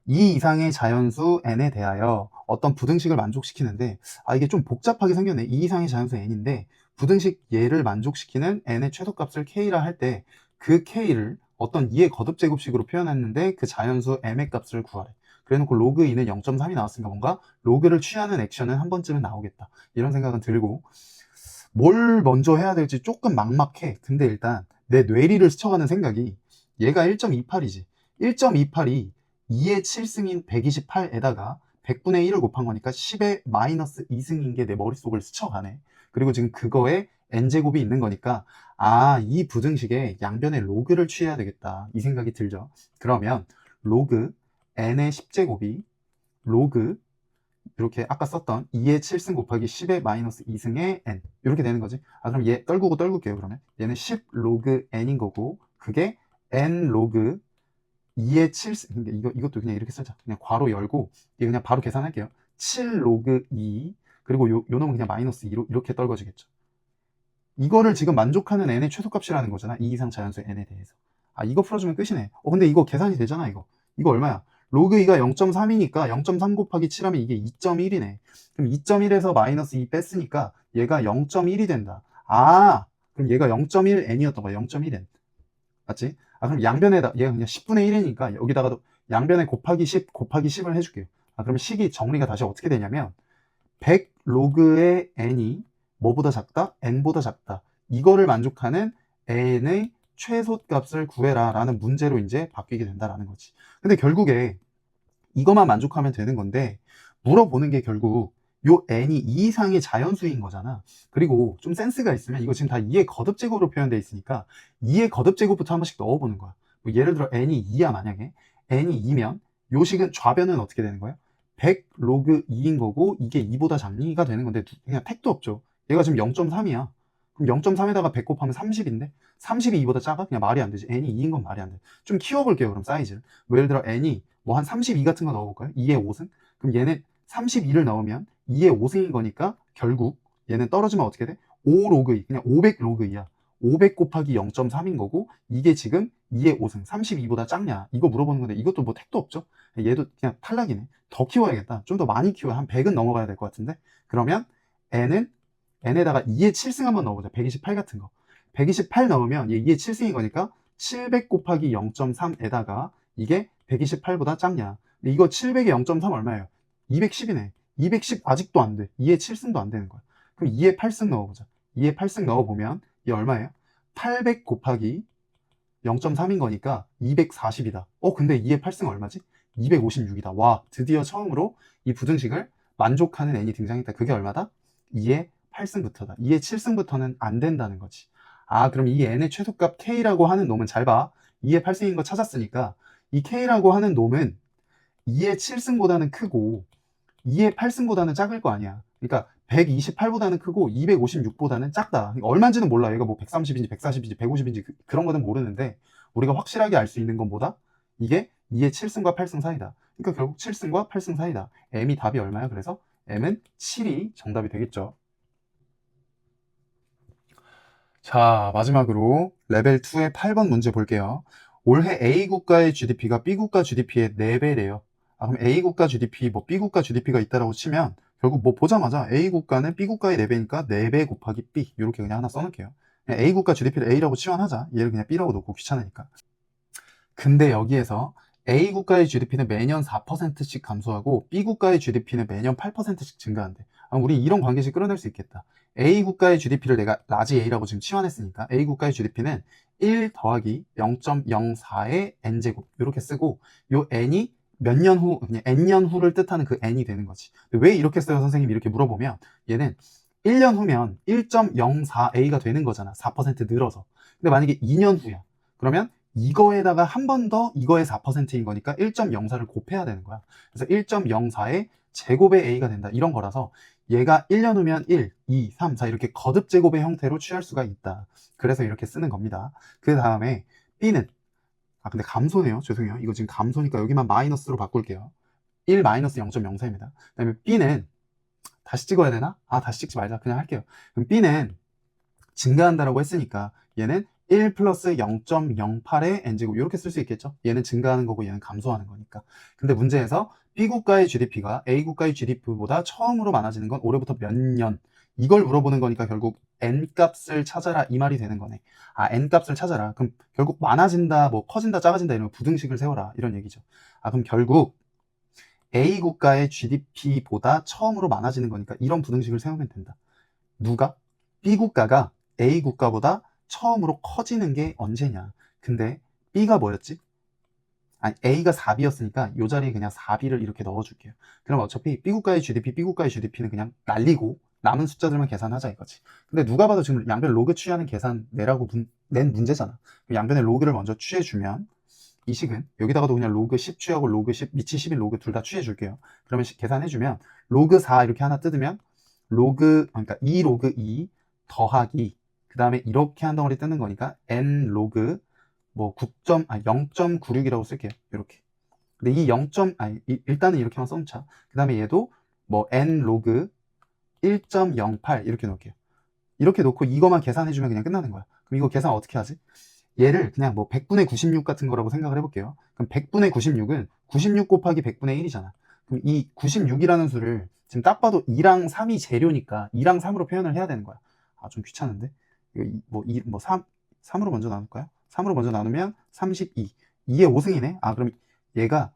Speaker 1: 이 이상의 자연수 n에 대하여 어떤 부등식을 만족시키는데, 이게 좀 복잡하게 생겼네. 이 이상의 자연수 n인데, 부등식 얘를 만족시키는 n의 최소값을 k라 할 때, 그 k를 어떤 2의 거듭제곱식으로 표현했는데, 그 자연수 m의 값을 구하래. 그래 놓고 로그 2는 0.3이 나왔으니까 뭔가 로그를 취하는 액션은 한 번쯤은 나오겠다. 이런 생각은 들고, 뭘 먼저 해야 될지 조금 막막해. 근데 일단 내 뇌리를 스쳐가는 생각이 얘가 1.28이지. 1.28이 2의 7승인 128에다가 100분의 1을 곱한 거니까 10의 마이너스 2승인 게 내 머릿속을 스쳐가네. 그리고 지금 그거에 n제곱이 있는 거니까 이 부등식에 양변에 로그를 취해야 되겠다. 이 생각이 들죠. 그러면 로그 n의 10제곱이 로그 이렇게 아까 썼던 2의 7승 곱하기 10의 마이너스 2승의 n 이렇게 되는 거지. 그럼 얘 떨구고 떨굴게요. 그러면 얘는 10 로그 n인 거고 그게 n 로그 2의 7승. 근데 이것도 그냥 이렇게 쓰자. 그냥 괄호 열고 이거 그냥 바로 계산할게요. 7 로그 2 그리고 요 놈은 그냥 마이너스 2로 이렇게 떨궈지겠죠. 이거를 지금 만족하는 n의 최소값이라는 거잖아. 이 이상 자연수의 n에 대해서. 이거 풀어주면 끝이네. 근데 이거 계산이 되잖아. 이거 얼마야? 로그 2가 0.3이니까 0.3 곱하기 7하면 이게 2.1이네. 그럼 2.1에서 마이너스 2 뺐으니까 얘가 0.1이 된다. 그럼 얘가 0.1n이었던 거야. 0.1n. 맞지? 그럼 양변에다 얘가 그냥 10분의 1이니까 여기다가도 양변에 곱하기 10 곱하기 10을 해줄게요. 그러면 식이 정리가 다시 어떻게 되냐면 100 로그의 n이 뭐보다 작다? n보다 작다. 이거를 만족하는 n의 최소값을 구해라 라는 문제로 이제 바뀌게 된다라는 거지. 근데 결국에 이것만 만족하면 되는 건데 물어보는 게 결국 요 n이 2 이상의 자연수인 거잖아. 그리고 좀 센스가 있으면 이거 지금 다 2의 거듭제곱으로 표현되어 있으니까 2의 거듭제곱부터 한 번씩 넣어보는 거야. 예를 들어 n이 2야 만약에 n이 2면 요 식은 좌변은 어떻게 되는 거야? 100 로그 2인 거고 이게 2보다 작니가 되는 건데 그냥 택도 없죠. 얘가 지금 0.3이야. 그럼 0.3에다가 100 곱하면 30인데 30이 2보다 작아? 그냥 말이 안 되지. n이 2인 건 말이 안 돼. 좀 키워볼게요. 그럼 사이즈를. 예를 들어 n이 뭐 한 32 같은 거 넣어볼까요? 2의 5승? 그럼 얘는 32를 넣으면 2의 5승인 거니까 결국 얘는 떨어지면 어떻게 돼? 5 로그 2, 그냥 500 로그 2야. 500 곱하기 0.3인 거고 이게 지금 2의 5승, 32보다 작냐? 이거 물어보는 건데 이것도 뭐 택도 없죠? 얘도 그냥 탈락이네. 더 키워야겠다. 좀 더 많이 키워야 한 100은 넘어가야 될 것 같은데 그러면 n에다가 2의 7승 한번 넣어보자. 128 같은 거. 128 넣으면 얘 2의 7승인 거니까 700 곱하기 0.3에다가 이게 128보다 작냐. 근데 이거 700에 0.3 얼마예요? 210이네. 210 아직도 안 돼. 2의 7승도 안 되는 거야. 그럼 2의 8승 넣어보자. 2의 8승 넣어보면 이게 얼마예요? 800 곱하기 0.3인 거니까 240이다. 근데 2의 8승 얼마지? 256이다. 와, 드디어 처음으로 이 부등식을 만족하는 n이 등장했다. 그게 얼마다? 2의 8승부터다. 2의 7승부터는 안 된다는 거지. 그럼 이 n의 최소값 k라고 하는 놈은 잘 봐. 2의 8승인 거 찾았으니까 이 k라고 하는 놈은 2의 7승보다는 크고 2의 8승보다는 작을 거 아니야. 그러니까 128보다는 크고 256보다는 작다. 얼마인지는 몰라. 얘가 뭐 130인지 140인지 150인지 그런 거는 모르는데 우리가 확실하게 알 수 있는 건 뭐다? 이게 2의 7승과 8승 사이다. 그러니까 결국 7승과 8승 사이다. m이 답이 얼마야? 그래서 m은 7이 정답이 되겠죠. 자, 마지막으로 레벨 2의 8번 문제 볼게요. 올해 A 국가의 GDP가 B 국가 GDP의 4배래요. 아, 그럼 A 국가 GDP, 뭐 B 국가 GDP가 있다라고 치면 결국 뭐 보자마자 A 국가는 B 국가의 4배니까 4배 곱하기 B 이렇게 그냥 하나 써놓을게요. 그냥 A 국가 GDP를 A라고 치환하자. 얘를 그냥 B라고 놓고 귀찮으니까. 근데 여기에서 A 국가의 GDP는 매년 4%씩 감소하고 B 국가의 GDP는 매년 8%씩 증가한대. 아, 우리 이런 관계식 끌어낼 수 있겠다. A 국가의 GDP를 내가 라지 A라고 지금 치환했으니까 A 국가의 GDP는 1 더하기 0.04의 n제곱 이렇게 쓰고 요 n이 몇 년 후, 그냥 n년 후를 뜻하는 그 n이 되는 거지. 왜 이렇게 써요, 선생님? 이렇게 물어보면 얘는 1년 후면 1.04A가 되는 거잖아. 4% 늘어서. 근데 만약에 2년 후야. 그러면 이거에다가 한 번 더 이거의 4%인 거니까 1.04를 곱해야 되는 거야. 그래서 1.04의 제곱의 a가 된다. 이런 거라서 얘가 1년 후면 1, 2, 3, 4 이렇게 거듭 제곱의 형태로 취할 수가 있다. 그래서 이렇게 쓰는 겁니다. 그 다음에 b는 근데 감소네요. 죄송해요. 이거 지금 감소니까 여기만 마이너스로 바꿀게요. 1 마이너스 0.04입니다. 그 다음에 b는 다시 찍어야 되나? 다시 찍지 말자. 그냥 할게요. 그럼 b는 증가한다라고 했으니까 얘는 1 플러스 0.08의 n제곱 이렇게 쓸 수 있겠죠. 얘는 증가하는 거고 얘는 감소하는 거니까. 근데 문제에서 B국가의 GDP가 A국가의 GDP보다 처음으로 많아지는 건 올해부터 몇 년, 이걸 물어보는 거니까 결국 n값을 찾아라 이 말이 되는 거네. n값을 찾아라. 그럼 결국 많아진다, 뭐 커진다, 작아진다 이런 부등식을 세워라 이런 얘기죠. 그럼 결국 A국가의 GDP보다 처음으로 많아지는 거니까 이런 부등식을 세우면 된다. 누가? B국가가 A국가보다 처음으로 커지는 게 언제냐. 근데 B가 뭐였지? A가 4B였으니까 이 자리에 그냥 4B를 이렇게 넣어줄게요. 그럼 어차피 B국가의 GDP, B국가의 GDP는 그냥 날리고 남은 숫자들만 계산하자 이거지. 근데 누가 봐도 지금 양변 로그 취하는 계산 내라고 낸 문제잖아. 양변의 로그를 먼저 취해주면 이 식은 여기다가도 그냥 로그 10 취하고 로그 10, 밑이 10인 로그 둘 다 취해줄게요. 그러면 계산해주면 로그 4 이렇게 하나 뜯으면 그러니까 2 로그 2 더하기 그 다음에 이렇게 한 덩어리 뜨는 거니까 n 로그 뭐 0.96이라고 쓸게요. 이렇게. 근데 이 0. 일단은 이렇게만 써놓자. 그 다음에 얘도 뭐 n 로그 1.08 이렇게 놓을게요. 이렇게 놓고 이거만 계산해주면 그냥 끝나는 거야. 그럼 이거 계산 어떻게 하지? 얘를 그냥 뭐 100분의 96 같은 거라고 생각을 해볼게요. 그럼 100분의 96은 96 곱하기 100분의 1이잖아. 그럼 이 96이라는 수를 지금 딱 봐도 2랑 3이 재료니까 2랑 3으로 표현을 해야 되는 거야. 좀 귀찮은데? 이거 3으로 먼저 나눌까요? 3으로 먼저 나누면 32. 2의 5승이네? 그럼 얘가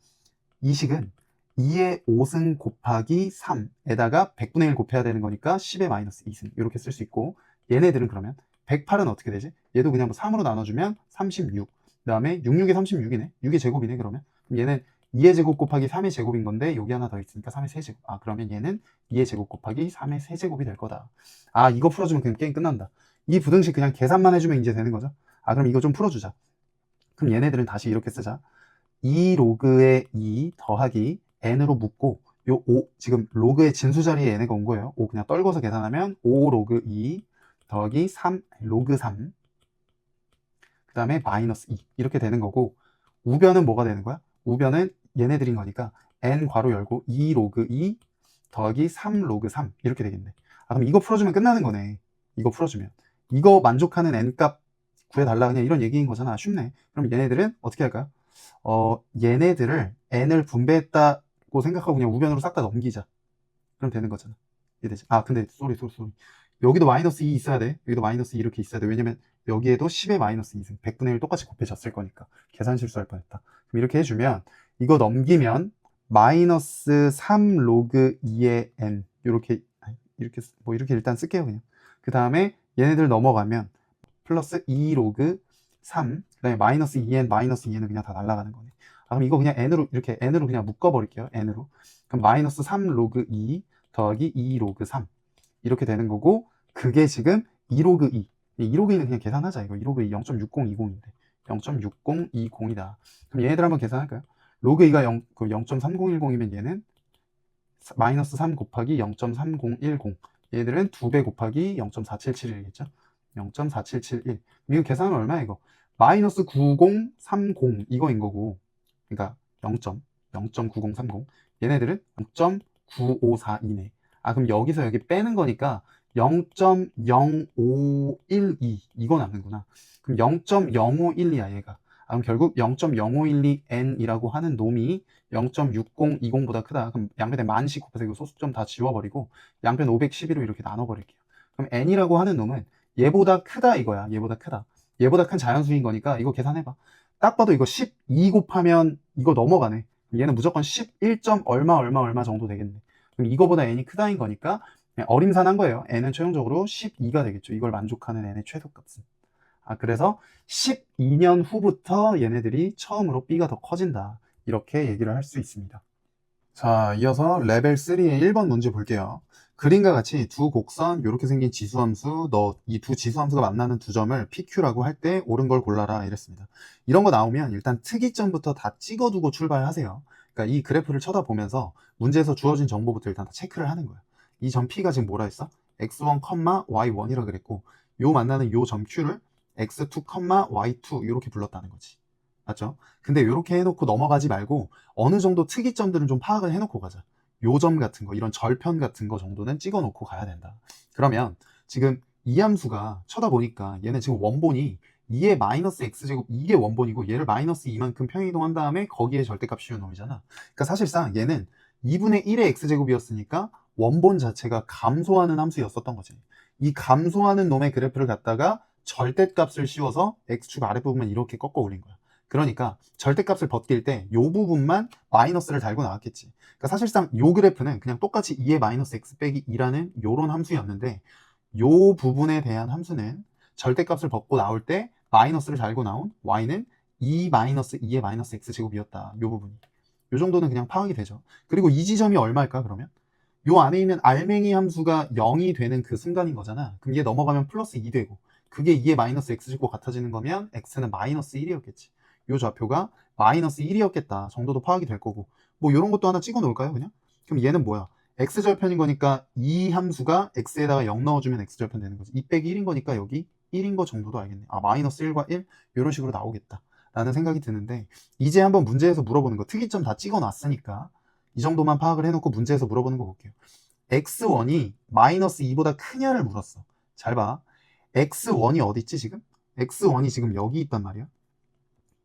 Speaker 1: 이 식은 2의 5승 곱하기 3에다가 100분의 1 곱해야 되는 거니까 10의 마이너스 2승. 이렇게 쓸 수 있고, 얘네들은 그러면 108은 어떻게 되지? 얘도 그냥 3으로 나눠주면 36. 그 다음에 66에 36이네? 6의 제곱이네, 그러면. 그럼 얘는 2의 제곱 곱하기 3의 제곱인 건데, 여기 하나 더 있으니까 3의 세제곱. 그러면 얘는 2의 제곱 곱하기 3의 세제곱이 될 거다. 이거 풀어주면 그냥 게임 끝난다. 이 부등식 그냥 계산만 해주면 이제 되는 거죠. 그럼 이거 좀 풀어주자. 그럼 얘네들은 다시 이렇게 쓰자. 2 로그의 2 더하기 n으로 묶고 요 5, 지금 로그의 진수 자리에 얘네가 온 거예요. 5 그냥 떨궈서 계산하면 5 로그 2 더하기 3 로그 3 그 다음에 마이너스 2 이렇게 되는 거고, 우변은 뭐가 되는 거야? 우변은 얘네들인 거니까 n 괄호 열고 2 로그 2 더하기 3 로그 3 이렇게 되겠네. 그럼 이거 풀어주면 끝나는 거네. 이거 풀어주면 이거 만족하는 n값 구해달라, 그냥 이런 얘기인 거잖아. 쉽네. 그럼 얘네들은 어떻게 할까요? 얘네들을 n을 분배했다고 생각하고 그냥 우변으로 싹 다 넘기자. 그럼 되는 거잖아. 이해되지? 근데 쏘리. 여기도 마이너스 2 있어야 돼. 여기도 마이너스 2 이렇게 있어야 돼. 왜냐면 여기에도 10의 마이너스 2승 100분의 1 똑같이 곱해졌을 거니까. 계산 실수할 뻔했다. 그럼 이렇게 해주면 이거 넘기면 마이너스 3 로그 2의 n 이렇게 일단 쓸게요. 그냥. 그 다음에 얘네들 넘어가면 플러스 2 로그 3, 그 다음에 마이너스 2n, 마이너스 2n은 그냥 다 날아가는 거네. 그럼 이거 그냥 n으로 그냥 묶어버릴게요. n으로. 그럼 마이너스 3 로그 2 더하기 2 로그 3. 이렇게 되는 거고, 그게 지금 2 로그 2. 2 로그 2는 그냥 계산하자. 이거 2 로그 2 0.6020인데. 0.6020이다. 그럼 얘네들 한번 계산할까요? 로그 2가 0.3010이면 얘는 마이너스 3 곱하기 0.3010. 얘들은 2배 곱하기 0.4771이겠죠? 0.4771. 이거 계산은 얼마야, 이거? 마이너스 9030 이거인 거고. 그러니까 0.9030. 얘네들은 0.9542네. 그럼 여기서 여기 빼는 거니까 0.0512 이거 남는구나. 그럼 0.0512야 얘가. 그럼 결국 0.0512n이라고 하는 놈이 0.6020보다 크다. 그럼 양변에 만씩 곱해서 이거 소수점 다 지워버리고 양변 512로 이렇게 나눠버릴게요. 그럼 n이라고 하는 놈은 얘보다 크다 이거야. 얘보다 크다. 얘보다 큰 자연수인 거니까 이거 계산해봐. 딱 봐도 이거 12 곱하면 이거 넘어가네. 얘는 무조건 11. 얼마 정도 되겠네. 그럼 이거보다 n이 크다인 거니까 그냥 어림산한 거예요. n은 최종적으로 12가 되겠죠. 이걸 만족하는 n의 최소값은. 그래서 12년 후부터 얘네들이 처음으로 b가 더 커진다. 이렇게 얘기를 할 수 있습니다. 자, 이어서 레벨 3의 1번 문제 볼게요. 그림과 같이 두 곡선, 이렇게 생긴 지수함수, 이 두 지수함수가 만나는 두 점을 PQ라고 할 때 옳은 걸 골라라 이랬습니다. 이런 거 나오면 일단 특이점부터 다 찍어두고 출발하세요. 그러니까 이 그래프를 쳐다보면서 문제에서 주어진 정보부터 일단 다 체크를 하는 거예요. 이 점 P가 지금 뭐라 했어? x1, y1이라 그랬고 요 만나는 요 점 Q를 x2, y2 이렇게 불렀다는 거지. 맞죠? 근데 이렇게 해놓고 넘어가지 말고 어느 정도 특이점들은 좀 파악을 해놓고 가자. 요점 같은 거, 이런 절편 같은 거 정도는 찍어놓고 가야 된다. 그러면 지금 이 함수가 쳐다보니까 얘는 지금 원본이 2의 마이너스 x제곱 이게 원본이고 얘를 마이너스 2만큼 평행이동한 다음에 거기에 절대값 씌운 놈이잖아. 그러니까 사실상 얘는 2분의 1의 x제곱이었으니까 원본 자체가 감소하는 함수였었던 거지. 이 감소하는 놈의 그래프를 갖다가 절대값을 씌워서 x축 아랫부분만 이렇게 꺾어 올린 거야. 그러니까 절대값을 벗길 때 요 부분만 마이너스를 달고 나왔겠지. 그러니까 사실상 요 그래프는 그냥 똑같이 2의 마이너스 x 빼기 2라는 요런 함수였는데 요 부분에 대한 함수는 절대값을 벗고 나올 때 마이너스를 달고 나온 y는 2 마이너스 2의 마이너스 x제곱이었다. 요 부분이. 요 정도는 그냥 파악이 되죠. 그리고 이 지점이 얼마일까 그러면? 요 안에 있는 알맹이 함수가 0이 되는 그 순간인 거잖아. 그럼 얘 넘어가면 플러스 2 되고 그게 2의 마이너스 x제곱 같아지는 거면 x는 마이너스 1이었겠지. 요 좌표가 마이너스 1이었겠다 정도도 파악이 될 거고 뭐 이런 것도 하나 찍어 놓을까요 그냥? 그럼 얘는 뭐야? x절편인 거니까 이 함수가 x에다가 0 넣어주면 x절편 되는 거지. 2 빼기 1인 거니까 여기 1인 거 정도도 알겠네. 마이너스 1과 1 이런 식으로 나오겠다 라는 생각이 드는데 이제 한번 문제에서 물어보는 거 특이점 다 찍어 놨으니까 이 정도만 파악을 해놓고 문제에서 물어보는 거 볼게요. x1이 마이너스 2보다 크냐를 물었어. 잘 봐. x1이 어디 있지 지금? x1이 지금 여기 있단 말이야.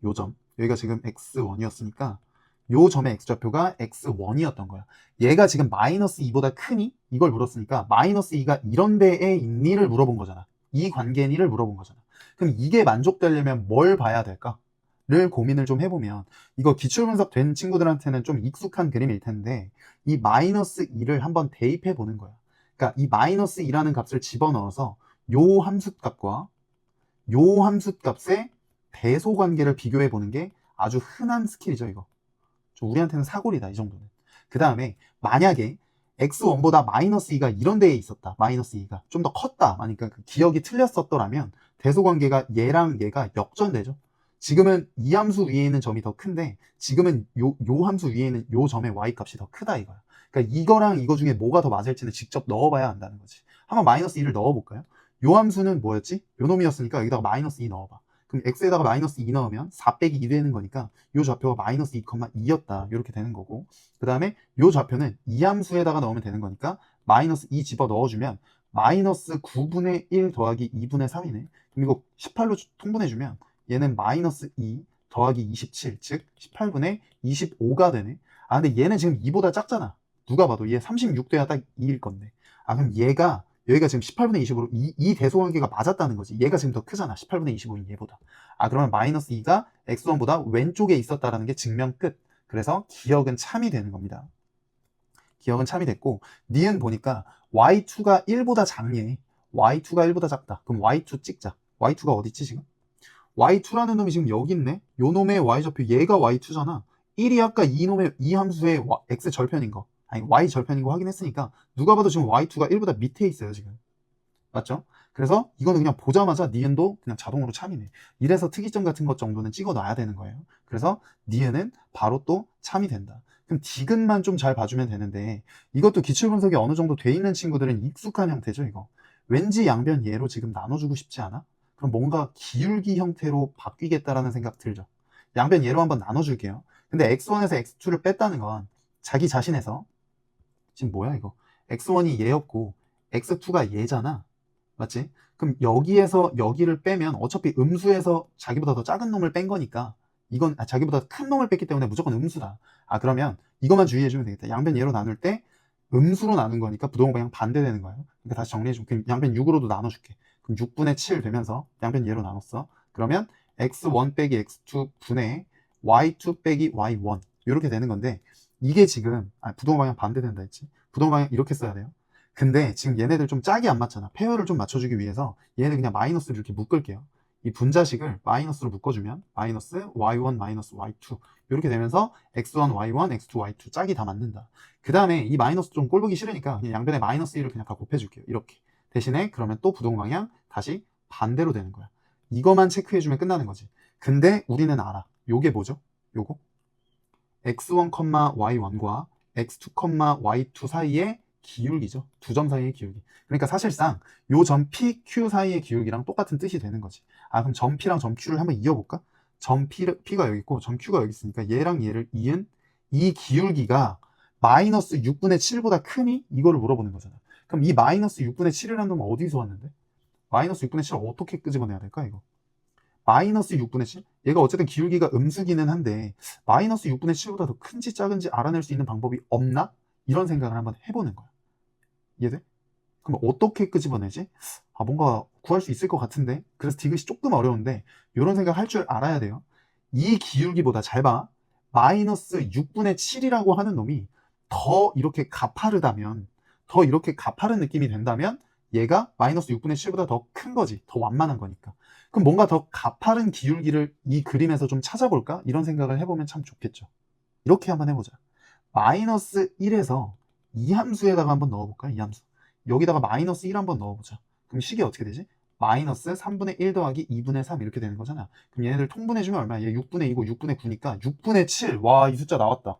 Speaker 1: 요 점, 여기가 지금 x1이었으니까 요 점의 x좌표가 x1이었던 거야. 얘가 지금 마이너스 2보다 크니? 이걸 물었으니까 마이너스 2가 이런 데에 있니를 물어본 거잖아. 이 관계니를 물어본 거잖아. 그럼 이게 만족되려면 뭘 봐야 될까? 를 고민을 좀 해보면 이거 기출분석 된 친구들한테는 좀 익숙한 그림일 텐데 이 마이너스 2를 한번 대입해 보는 거야. 그러니까 이 마이너스 2라는 값을 집어넣어서 요 함수값과 요 함수값의 대소 관계를 비교해 보는 게 아주 흔한 스킬이죠, 이거. 우리한테는 사골이다, 이 정도는. 그 다음에 만약에 x1보다 마이너스 2가 이런 데에 있었다. 마이너스 2가 좀 더 컸다. 그러니까 그 기억이 틀렸었더라면 대소 관계가 얘랑 얘가 역전되죠. 지금은 이 함수 위에 있는 점이 더 큰데 지금은 요 함수 위에 있는 요 점의 y값이 더 크다 이거야. 그러니까 이거랑 이거 중에 뭐가 더 맞을지는 직접 넣어봐야 한다는 거지. 한번 마이너스 2를 넣어볼까요? 요 함수는 뭐였지? 요 놈이었으니까 여기다가 마이너스 2 넣어봐. 그럼 x에다가 마이너스 2 넣으면 4 빼기 2 되는 거니까 요 좌표가 마이너스 2,2였다 이렇게 되는 거고 그 다음에 요 좌표는 이 함수에다가 넣으면 되는 거니까 마이너스 2 집어 넣어주면 마이너스 9분의 1 더하기 2분의 3이네. 그럼 이거 18로 통분해주면 얘는 마이너스 2 더하기 27 즉 18분의 25가 되네. 근데 얘는 지금 2보다 작잖아. 누가 봐도 얘 36 돼야 딱 2일 건데 그럼 얘가 여기가 지금 18분의 25로 이 대소관계가 맞았다는 거지. 얘가 지금 더 크잖아. 18분의 25인 얘보다. 그러면 마이너스 2가 x1보다 왼쪽에 있었다라는 게 증명 끝. 그래서 기억은 참이 되는 겁니다. 기억은 참이 됐고 니은 보니까 y2가 1보다 작네. y2가 1보다 작다. 그럼 y2 찍자. y2가 어디 있지 지금? y2라는 놈이 지금 여기 있네. 요 놈의 y좌표 얘가 y2잖아. 1이 아까 이 함수의 x 절편인 거. 아니 y 절편인 거 확인했으니까 누가 봐도 지금 y2가 1보다 밑에 있어요 지금. 맞죠? 그래서 이거는 그냥 보자마자 니은도 그냥 자동으로 참이네. 이래서 특이점 같은 것 정도는 찍어 놔야 되는 거예요. 그래서 니은은 바로 또 참이 된다. 그럼 디귿만 좀 잘 봐주면 되는데 이것도 기출 분석이 어느 정도 돼 있는 친구들은 익숙한 형태죠 이거. 왠지 양변 얘로 지금 나눠주고 싶지 않아? 그럼 뭔가 기울기 형태로 바뀌겠다라는 생각 들죠. 양변 얘로 한번 나눠줄게요. 근데 x1에서 x2를 뺐다는 건 자기 자신에서 지금 뭐야 이거 x1이 얘였고 x2가 얘잖아. 맞지? 그럼 여기에서 여기를 빼면 어차피 음수에서 자기보다 더 작은 놈을 뺀 거니까 이건 자기보다 큰 놈을 뺐기 때문에 무조건 음수다. 그러면 이것만 주의해주면 되겠다. 양변 얘로 나눌 때 음수로 나눈 거니까 부동호 방향 반대되는 거예요. 그러니까 다시 정리해주면 그럼 양변 6으로도 나눠줄게. 그럼 6분의 7 되면서 양변 얘로 나눴어. 그러면 x1 빼기 x2 분의 y2 빼기 y1 이렇게 되는 건데 이게 지금 부동호 방향 반대된다 했지. 부동호 방향 이렇게 써야 돼요. 근데 지금 얘네들 좀 짝이 안 맞잖아. 페어를 좀 맞춰주기 위해서 얘네들 그냥 마이너스를 이렇게 묶을게요. 이 분자식을 마이너스로 묶어주면 마이너스 y1 마이너스 y2 이렇게 되면서 x1 y1 x2 y2 짝이 다 맞는다. 그 다음에 이 마이너스 좀 꼴보기 싫으니까 그냥 양변에 마이너스 1을 그냥 다 곱해줄게요. 이렇게 대신에 그러면 또 부동 방향 다시 반대로 되는 거야. 이거만 체크해주면 끝나는 거지. 근데 우리는 알아. 요게 뭐죠? 요거 x1, y1과 x2, y2 사이의 기울기죠. 두 점 사이의 기울기. 그러니까 사실상 요 점 P, Q 사이의 기울기랑 똑같은 뜻이 되는 거지. 그럼 점 P랑 점 Q를 한번 이어볼까? 점 P가 여기 있고 점 Q가 여기 있으니까 얘랑 얘를 이은 이 기울기가 마이너스 6분의 7보다 크니? 이거를 물어보는 거잖아. 그럼 이 마이너스 6분의 7이라는 놈은 어디서 왔는데? 마이너스 6분의 7을 어떻게 끄집어내야 될까 이거? 마이너스 6분의 7? 얘가 어쨌든 기울기가 음수기는 한데 마이너스 6분의 7보다 더 큰지 작은지 알아낼 수 있는 방법이 없나? 이런 생각을 한번 해보는 거야. 이해돼? 그럼 어떻게 끄집어내지? 뭔가 구할 수 있을 것 같은데 그래서 디귿이 조금 어려운데 이런 생각 할 줄 알아야 돼요. 이 기울기보다 잘 봐. 마이너스 6분의 7이라고 하는 놈이 더 이렇게 가파르다면 더 이렇게 가파른 느낌이 된다면 얘가 마이너스 6분의 7보다 더 큰 거지. 더 완만한 거니까. 그럼 뭔가 더 가파른 기울기를 이 그림에서 좀 찾아볼까? 이런 생각을 해보면 참 좋겠죠. 이렇게 한번 해보자. 마이너스 1에서 이 함수에다가 한번 넣어볼까? 이 함수. 여기다가 마이너스 1 한번 넣어보자. 그럼 식이 어떻게 되지? 마이너스 3분의 1 더하기 2분의 3 이렇게 되는 거잖아. 그럼 얘네들 통분해주면 얼마야? 얘 6분의 2고 6분의 9니까 6분의 7. 와, 이 숫자 나왔다.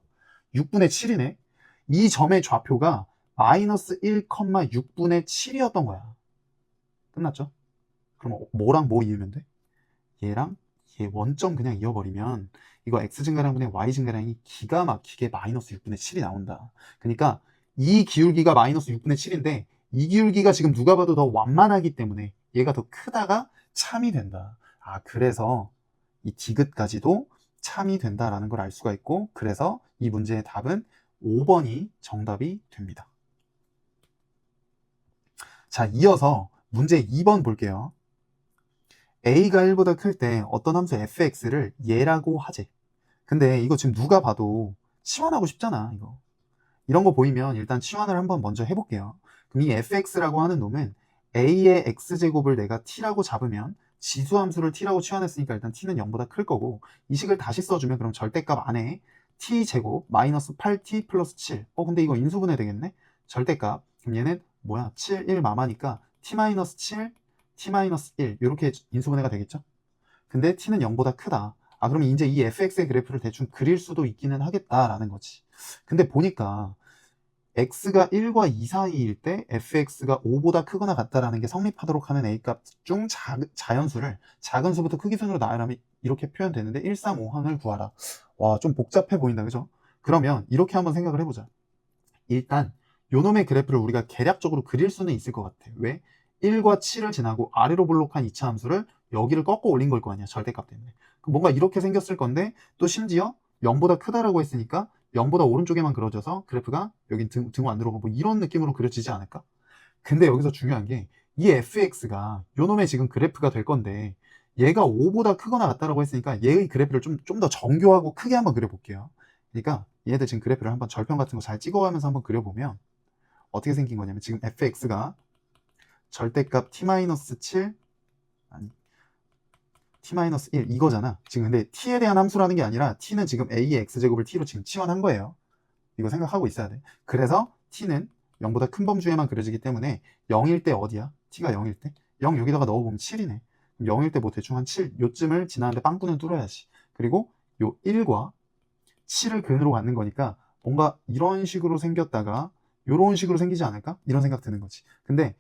Speaker 1: 6분의 7이네. 이 점의 좌표가 마이너스 1, 6분의 7이었던 거야. 끝났죠? 그럼 뭐랑 뭐 이으면 돼? 얘랑 얘 원점 그냥 이어버리면 이거 x 증가량분의 y 증가량이 기가 막히게 마이너스 6분의 7이 나온다. 그러니까 이 기울기가 마이너스 6분의 7인데 이 기울기가 지금 누가 봐도 더 완만하기 때문에 얘가 더 크다가 참이 된다. 그래서 이 디귿까지도 참이 된다라는 걸 알 수가 있고 그래서 이 문제의 답은 5번이 정답이 됩니다. 자, 이어서 문제 2번 볼게요. a가 1보다 클 때 어떤 함수 fx를 얘라고 하지. 근데 이거 지금 누가 봐도 치환하고 싶잖아. 이런 거 보이면 일단 치환을 한번 먼저 해볼게요. 그럼 이 fx라고 하는 놈은 a의 x제곱을 내가 t라고 잡으면 지수함수를 t라고 치환했으니까 일단 t는 0보다 클 거고 이 식을 다시 써주면 그럼 절대값 안에 t제곱 마이너스 8t 플러스 7. 근데 이거 인수분해 되겠네? 절대값. 그럼 얘는 뭐야? 7, 1 마마니까 t 마이너스 7 t-1 이렇게 인수분해가 되겠죠? 근데 t는 0보다 크다. 그럼 이제 이 fx의 그래프를 대충 그릴 수도 있기는 하겠다라는 거지. 근데 보니까 x가 1과 2 사이일 때 fx가 5보다 크거나 같다라는 게 성립하도록 하는 a값 중 자연수를 작은 수부터 크기 순으로 나열하면 이렇게 표현되는데 1, 3, 5항을 구하라. 와, 좀 복잡해 보인다, 그죠? 그러면 이렇게 한번 생각을 해보자. 일단 요놈의 그래프를 우리가 계략적으로 그릴 수는 있을 것 같아. 왜? 1과 7을 지나고 아래로 블록한 2차 함수를 여기를 꺾어 올린 걸 거 아니야, 절대값 때문에. 그럼 뭔가 이렇게 생겼을 건데 또 심지어 0보다 크다라고 했으니까 0보다 오른쪽에만 그려져서 그래프가 여긴 등호 안 들어가고 뭐 이런 느낌으로 그려지지 않을까? 근데 여기서 중요한 게 이 fx가 요놈의 지금 그래프가 될 건데 얘가 5보다 크거나 같다라고 했으니까 얘의 그래프를 좀 더 정교하고 크게 한번 그려볼게요. 그러니까 얘들 지금 그래프를 한번 절편 같은 거 잘 찍어가면서 한번 그려보면 어떻게 생긴 거냐면 지금 fx가 절대값 t-7 아니 t-1 이거잖아. 지금 근데 t에 대한 함수라는 게 아니라 t는 지금 a의 x제곱을 t로 지금 치환한 거예요. 이거 생각하고 있어야 돼. 그래서 t는 0보다 큰 범주에만 그려지기 때문에 0일 때 어디야? t가 0일 때? 0 여기다가 넣어보면 7이네. 0일 때 뭐 대충 한 7, 요쯤을 지나는데 빵꾸는 뚫어야지. 그리고 요 1과 7을 근으로 갖는 거니까 뭔가 이런 식으로 생겼다가 이런 식으로 생기지 않을까? 이런 생각 드는 거지. 근데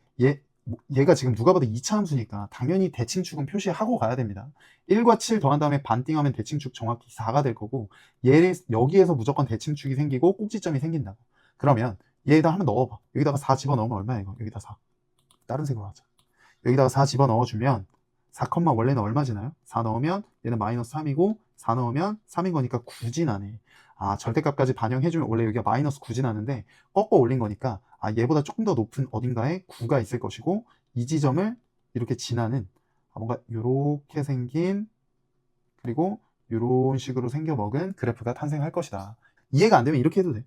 Speaker 1: 얘가 지금 누가 봐도 2차 함수니까 당연히 대칭축은 표시하고 가야 됩니다. 1과 7 더한 다음에 반띵하면 대칭축 정확히 4가 될 거고 얘를 여기에서 무조건 대칭축이 생기고 꼭지점이 생긴다고. 그러면 얘에다 한번 넣어봐. 여기다가 4 집어넣으면 얼마야 이거? 여기다 4. 다른 색으로 하자. 여기다가 4 집어넣어주면 4, 원래는 얼마 지나요? 4 넣으면 얘는 마이너스 3이고 4 넣으면 3인 거니까 9 지나네. 아, 절대값까지 반영해주면 원래 여기가 마이너스 9 지나는데 꺾어 올린 거니까 아, 얘보다 조금 더 높은 어딘가에 9가 있을 것이고 이 지점을 이렇게 지나는 뭔가 요렇게 생긴 그리고 요런 식으로 생겨먹은 그래프가 탄생할 것이다. 이해가 안 되면 이렇게 해도 돼.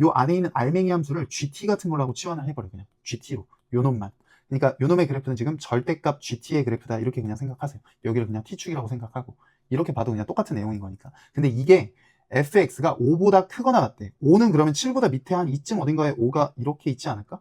Speaker 1: 요 안에 있는 알맹이 함수를 GT 같은 걸로 하고 치환을 해버려. 그냥 GT로 요 놈만. 그러니까 요 놈의 그래프는 지금 절대값 GT의 그래프다 이렇게 그냥 생각하세요. 여기를 그냥 T축이라고 생각하고 이렇게 봐도 그냥 똑같은 내용인 거니까. 근데 이게 fx가 5보다 크거나 같대. 5는 그러면 7보다 밑에 한 이쯤 어딘가에 5가 이렇게 있지 않을까?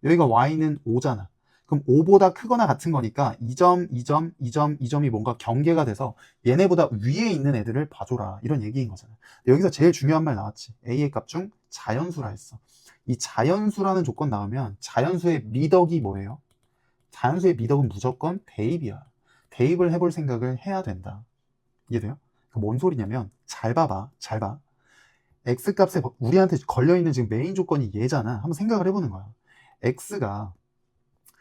Speaker 1: 여기가 y는 5잖아. 그럼 5보다 크거나 같은 거니까 이 점, 이 점, 이 점, 이 점이 뭔가 경계가 돼서 얘네보다 위에 있는 애들을 봐줘라. 이런 얘기인 거잖아. 여기서 제일 중요한 말 나왔지. a의 값 중 자연수라 했어. 이 자연수라는 조건 나오면 자연수의 미덕이 뭐예요? 자연수의 미덕은 무조건 대입이야. 대입을 해볼 생각을 해야 된다. 이해돼요? 뭔 소리냐면 잘 봐봐. 잘 봐. x값에 우리한테 걸려있는 지금 메인 조건이 얘잖아. 한번 생각을 해보는 거야.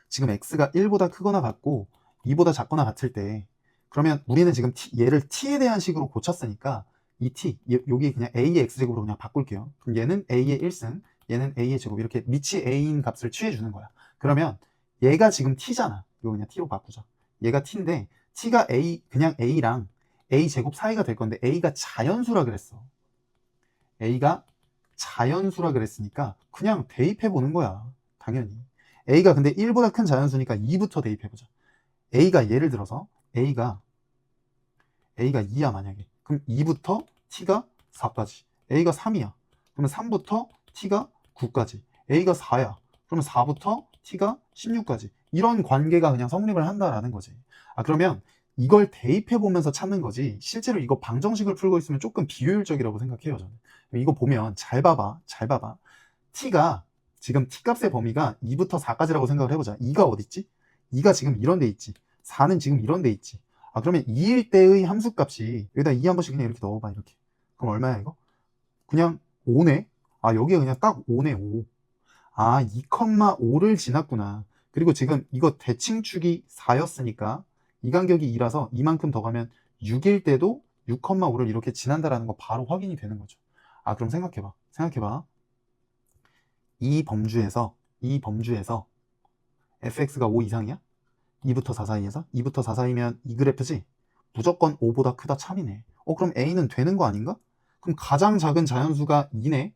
Speaker 1: 지금 x가 1보다 크거나 같고 2보다 작거나 같을 때 그러면 우리는 지금 얘를 t에 대한 식으로 고쳤으니까 이 t, 여기 그냥 a의 x제곱으로 그냥 바꿀게요. 그럼 얘는 a의 1승, 얘는 a의 제곱 이렇게 밑이 a인 값을 취해주는 거야. 그러면 얘가 지금 t잖아. 이거 그냥 t로 바꾸자. 얘가 t인데 t가 a, 그냥 a랑 a 제곱 사이가 될 건데 a가 자연수라 그랬어. a가 자연수라 그랬으니까 그냥 대입해 보는 거야. 당연히. a가 근데 1보다 큰 자연수니까 2부터 대입해 보자. a가 예를 들어서 a가 2야 만약에. 그럼 2부터 t가 4까지. a가 3이야. 그러면 3부터 t가 9까지. a가 4야. 그러면 4부터 t가 16까지. 이런 관계가 그냥 성립을 한다라는 거지. 아, 그러면 이걸 대입해 보면서 찾는 거지. 실제로 이거 방정식을 풀고 있으면 조금 비효율적이라고 생각해요, 저는. 이거 보면 잘 봐봐. 잘 봐봐. t가 지금 t값의 범위가 2부터 4까지라고 생각을 해보자. 2가 어디 있지? 2가 지금 이런 데 있지. 4는 지금 이런 데 있지. 아, 그러면 2일 때의 함수값이 여기다 2 한 번씩 그냥 이렇게 넣어봐. 이렇게. 그럼 얼마야 이거? 그냥 5네. 아, 여기가 그냥 딱 5네. 5. 아, 2,5를 지났구나. 그리고 지금 이거 대칭축이 4였으니까 이 간격이 2라서 이만큼 더 가면 6일 때도 6,5를 이렇게 지난다라는 거 바로 확인이 되는 거죠. 아, 그럼 생각해봐. 생각해봐. 이 범주에서 fx가 5 이상이야? 2부터 4 사이에서? 2부터 4 사이면 이 그래프지? 무조건 5보다 크다 참이네. 그럼 a는 되는 거 아닌가? 그럼 가장 작은 자연수가 2네.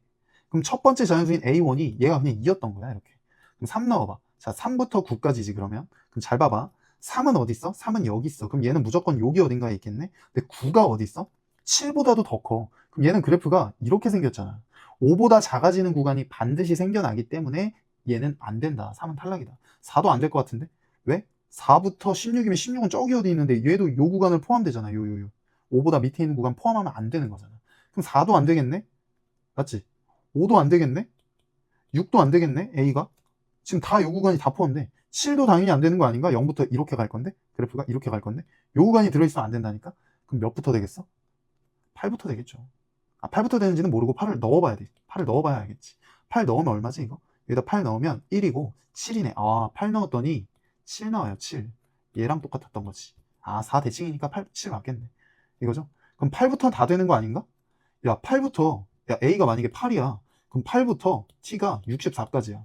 Speaker 1: 그럼 첫 번째 자연수인 a1이 얘가 그냥 2였던 거야 이렇게. 그럼 3 넣어봐. 자, 3부터 9까지지 그러면. 그럼 잘 봐봐. 3은 어디 있어? 3은 여기 있어. 그럼 얘는 무조건 여기 어딘가에 있겠네. 근데 9가 어디 있어? 7보다도 더 커. 그럼 얘는 그래프가 이렇게 생겼잖아. 5보다 작아지는 구간이 반드시 생겨나기 때문에 얘는 안 된다. 3은 탈락이다. 4도 안 될 것 같은데? 왜? 4부터 16이면 16은 저기 어디 있는데 얘도 요 구간을 포함되잖아. 요. 5보다 밑에 있는 구간 포함하면 안 되는 거잖아. 그럼 4도 안 되겠네? 맞지? 5도 안 되겠네? 6도 안 되겠네? A가? 지금 다 요 구간이 다 포함돼. 7도 당연히 안 되는 거 아닌가? 0부터 이렇게 갈 건데? 그래프가 이렇게 갈 건데? 요 구간이 들어있으면 안 된다니까? 그럼 몇부터 되겠어? 8부터 되겠죠. 아, 8부터 되는지는 모르고 8을 넣어봐야 돼. 8을 넣어봐야 알겠지. 8 넣으면 얼마지 이거? 여기다 8 넣으면 1이고 7이네. 아, 8 넣었더니 7 나와요. 7. 얘랑 똑같았던 거지. 아, 4 대칭이니까 8, 7 맞겠네. 이거죠? 그럼 8부터 다 되는 거 아닌가? 야, 8부터 야, A가 만약에 8이야. 그럼 8부터 T가 64까지야.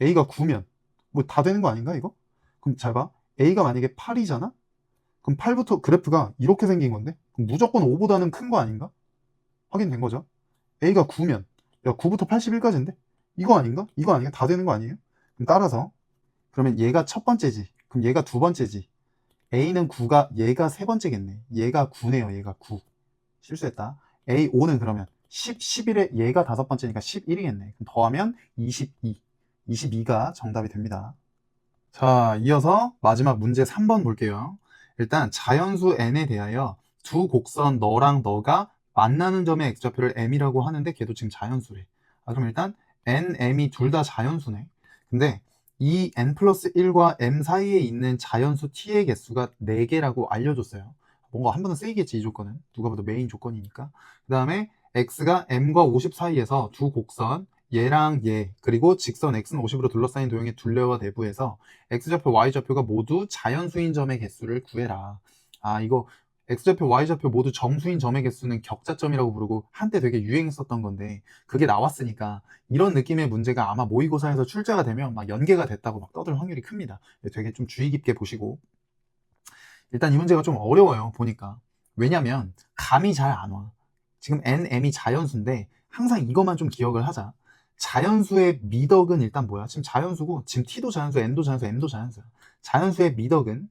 Speaker 1: A가 9면 뭐 다 되는 거 아닌가 이거? 그럼 잘 봐. A가 만약에 8이잖아? 그럼 8부터 그래프가 이렇게 생긴 건데? 그럼 무조건 5보다는 큰 거 아닌가? 확인된 거죠. A가 9면 야 9부터 81까지인데? 이거 아닌가? 이거 아닌가? 다 되는 거 아니에요? 그럼 따라서 그러면 얘가 첫 번째지. 그럼 얘가 두 번째지. A는 9가 얘가 세 번째겠네. 얘가 9네요. 얘가 9. 실수했다. A5는 그러면 10, 11에 얘가 다섯 번째니까 11이겠네. 그럼 더하면 22. 22가 정답이 됩니다. 자, 이어서 마지막 문제 3번 볼게요. 일단 자연수 n에 대하여 두 곡선 너랑 너가 만나는 점의 x좌표를 m이라고 하는데 걔도 지금 자연수래. 아, 그럼 일단 n, m이 둘 다 자연수네. 근데 이 n 플러스 1과 m 사이에 있는 자연수 t의 개수가 4개라고 알려줬어요. 뭔가 한 번은 쓰이겠지, 이 조건은. 누가 봐도 메인 조건이니까. 그 다음에 x가 m과 50 사이에서 두 곡선 얘랑 얘 그리고 직선 x는 50으로 둘러싸인 도형의 둘레와 내부에서 x좌표 y좌표가 모두 자연수인 점의 개수를 구해라. 아 이거 x좌표 y좌표 모두 정수인 점의 개수는 격자점이라고 부르고 한때 되게 유행했었던 건데 그게 나왔으니까 이런 느낌의 문제가 아마 모의고사에서 출제가 되면 막 연계가 됐다고 막 떠들 확률이 큽니다. 되게 좀 주의 깊게 보시고 일단 이 문제가 좀 어려워요 보니까. 왜냐면 감이 잘 안 와. 지금 nm이 자연수인데 항상 이것만 좀 기억을 하자. 자연수의 미덕은 일단 뭐야? 지금 자연수고 지금 t도 자연수, n도 자연수, m도 자연수야. 자연수의 미덕은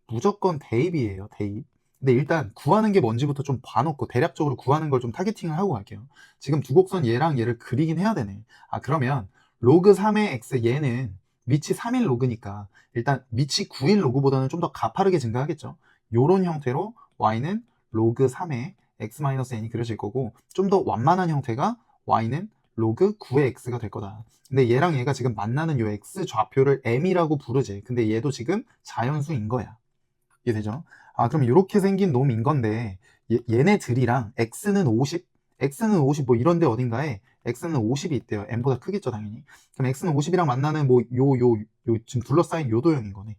Speaker 1: 무조건 대입이에요. 대입. 근데 일단 구하는 게 뭔지부터 좀 봐놓고 대략적으로 구하는 걸 좀 타겟팅을 하고 갈게요. 지금 두 곡선 얘랑 얘를 그리긴 해야 되네. 아 그러면 로그 3의 x 얘는 밑이 3일 로그니까 일단 밑이 9일 로그보다는 좀 더 가파르게 증가하겠죠. 요런 형태로 y는 로그 3의 x-n이 그려질 거고 좀 더 완만한 형태가 y는 로그 9의 x가 될 거다. 근데 얘랑 얘가 지금 만나는 요 x 좌표를 m이라고 부르지. 근데 얘도 지금 자연수인 거야. 이해되죠? 아 그럼 이렇게 생긴 놈인 건데 얘네들이랑 x는 50, x는 50 뭐 이런데 어딘가에 x는 50이 있대요. m보다 크겠죠 당연히. 그럼 x는 50이랑 만나는 뭐 요 지금 둘러싸인 요 도형인 거네.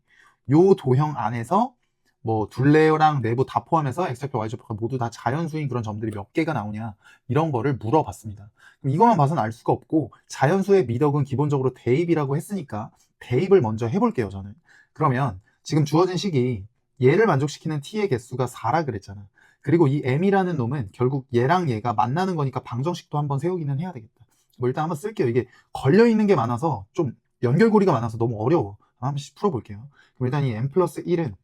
Speaker 1: 요 도형 안에서 뭐 둘레랑 내부 다 포함해서 x좌표 y좌표가 모두 다 자연수인 그런 점들이 몇 개가 나오냐 이런 거를 물어봤습니다. 그럼 이것만 봐서는 알 수가 없고 자연수의 미덕은 기본적으로 대입이라고 했으니까 대입을 먼저 해볼게요 저는. 그러면 지금 주어진 식이 얘를 만족시키는 t의 개수가 4라 그랬잖아. 그리고 이 m이라는 놈은 결국 얘랑 얘가 만나는 거니까 방정식도 한번 세우기는 해야 되겠다. 뭐 일단 한번 쓸게요. 이게 걸려있는 게 많아서 좀 연결고리가 많아서 너무 어려워. 한번 풀어볼게요. 그럼 일단 이 m 플러스 1은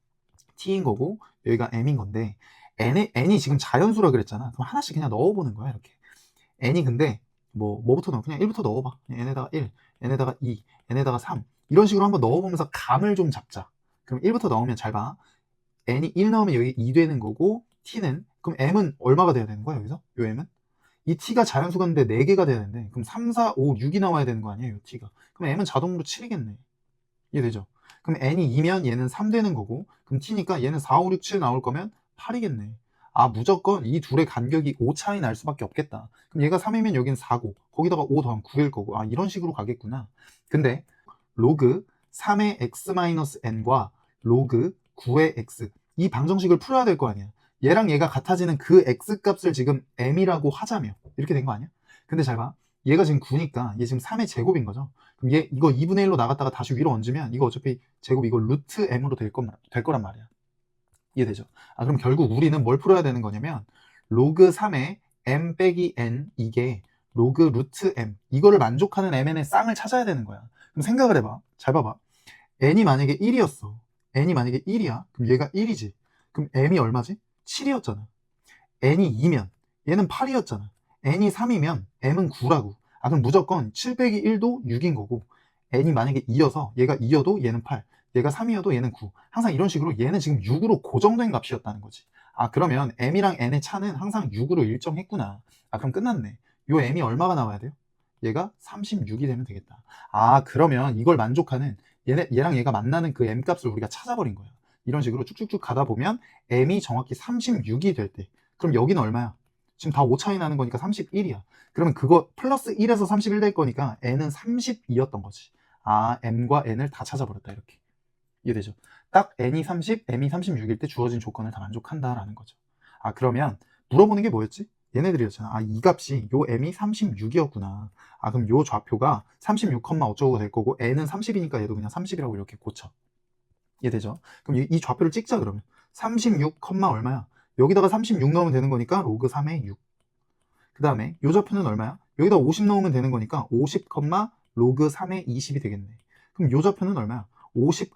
Speaker 1: t인 거고 여기가 m인 건데 n이 지금 자연수라 그랬잖아. 그럼 하나씩 그냥 넣어보는 거야 이렇게. n이 근데 뭐부터 넣어? 그냥 1부터 넣어봐. 그냥 n에다가 1, n에다가 2, n에다가 3 이런 식으로 한번 넣어보면서 감을 좀 잡자. 그럼 1부터 넣으면 잘 봐. n이 1 넣으면 여기 2 되는 거고 t는 그럼 m은 얼마가 돼야 되는 거야 여기서? 요 m은? 이 t가 자연수가 있는데 4개가 돼야 되는데 그럼 3, 4, 5, 6이 나와야 되는 거 아니에요 요 t가. 그럼 m은 자동으로 7이겠네. 이해되죠? 그럼 n이 2면 얘는 3 되는 거고 그럼 t니까 얘는 4, 5, 6, 7 나올 거면 8이겠네. 아 무조건 이 둘의 간격이 5 차이 날 수밖에 없겠다. 그럼 얘가 3이면 여긴 4고 거기다가 5 더하면 9일 거고 아 이런 식으로 가겠구나. 근데 로그 3의 x-n과 로그 9의 x 이 방정식을 풀어야 될 거 아니야. 얘랑 얘가 같아지는 그 x 값을 지금 m이라고 하자며 이렇게 된 거 아니야? 근데 잘 봐. 얘가 지금 9니까 얘 지금 3의 제곱인 거죠. 그럼 얘 이거 2분의 1로 나갔다가 다시 위로 얹으면 이거 어차피 제곱 이거 루트 m으로 될 거란 말이야. 이해되죠? 아 그럼 결국 우리는 뭘 풀어야 되는 거냐면 로그 3의 m 빼기 n 이게 로그 루트 m 이거를 만족하는 mn의 쌍을 찾아야 되는 거야. 그럼 생각을 해봐. 잘 봐봐. n이 만약에 1이었어. n이 만약에 1이야. 그럼 얘가 1이지. 그럼 m이 얼마지? 7이었잖아. n이 2면 얘는 8이었잖아. n이 3이면 m은 9라고. 아 그럼 무조건 7 빼기 1도 6인 거고 n이 만약에 2여서 얘가 2여도 얘는 8 얘가 3이어도 얘는 9 항상 이런 식으로 얘는 지금 6으로 고정된 값이었다는 거지. 아 그러면 m이랑 n의 차는 항상 6으로 일정했구나. 아 그럼 끝났네. 요 m이 얼마가 나와야 돼요? 얘가 36이 되면 되겠다. 아 그러면 이걸 만족하는 얘랑 얘가 만나는 그 m 값을 우리가 찾아버린 거야. 이런 식으로 쭉쭉쭉 가다 보면 m이 정확히 36이 될 때 그럼 여기는 얼마야? 지금 다 5 차이 나는 거니까 31이야. 그러면 그거 플러스 1에서 31 될 거니까 n은 32였던 거지. 아 m과 n을 다 찾아버렸다 이렇게. 이해되죠? 딱 n이 30, m이 36일 때 주어진 조건을 다 만족한다라는 거죠. 아 그러면 물어보는 게 뭐였지? 얘네들이었잖아. 아 이 값이 요 m이 36이었구나. 아 그럼 요 좌표가 36, 어쩌고 될 거고 n은 30이니까 얘도 그냥 30이라고 이렇게 고쳐. 이해되죠? 그럼 이 좌표를 찍자 그러면 36, 얼마야? 여기다가 36 넣으면 되는 거니까 로그 3의 6. 그 다음에 요 좌표는 얼마야? 여기다 50 넣으면 되는 거니까 50, 로그 3의 20이 되겠네. 그럼 요 좌표는 얼마야? 50,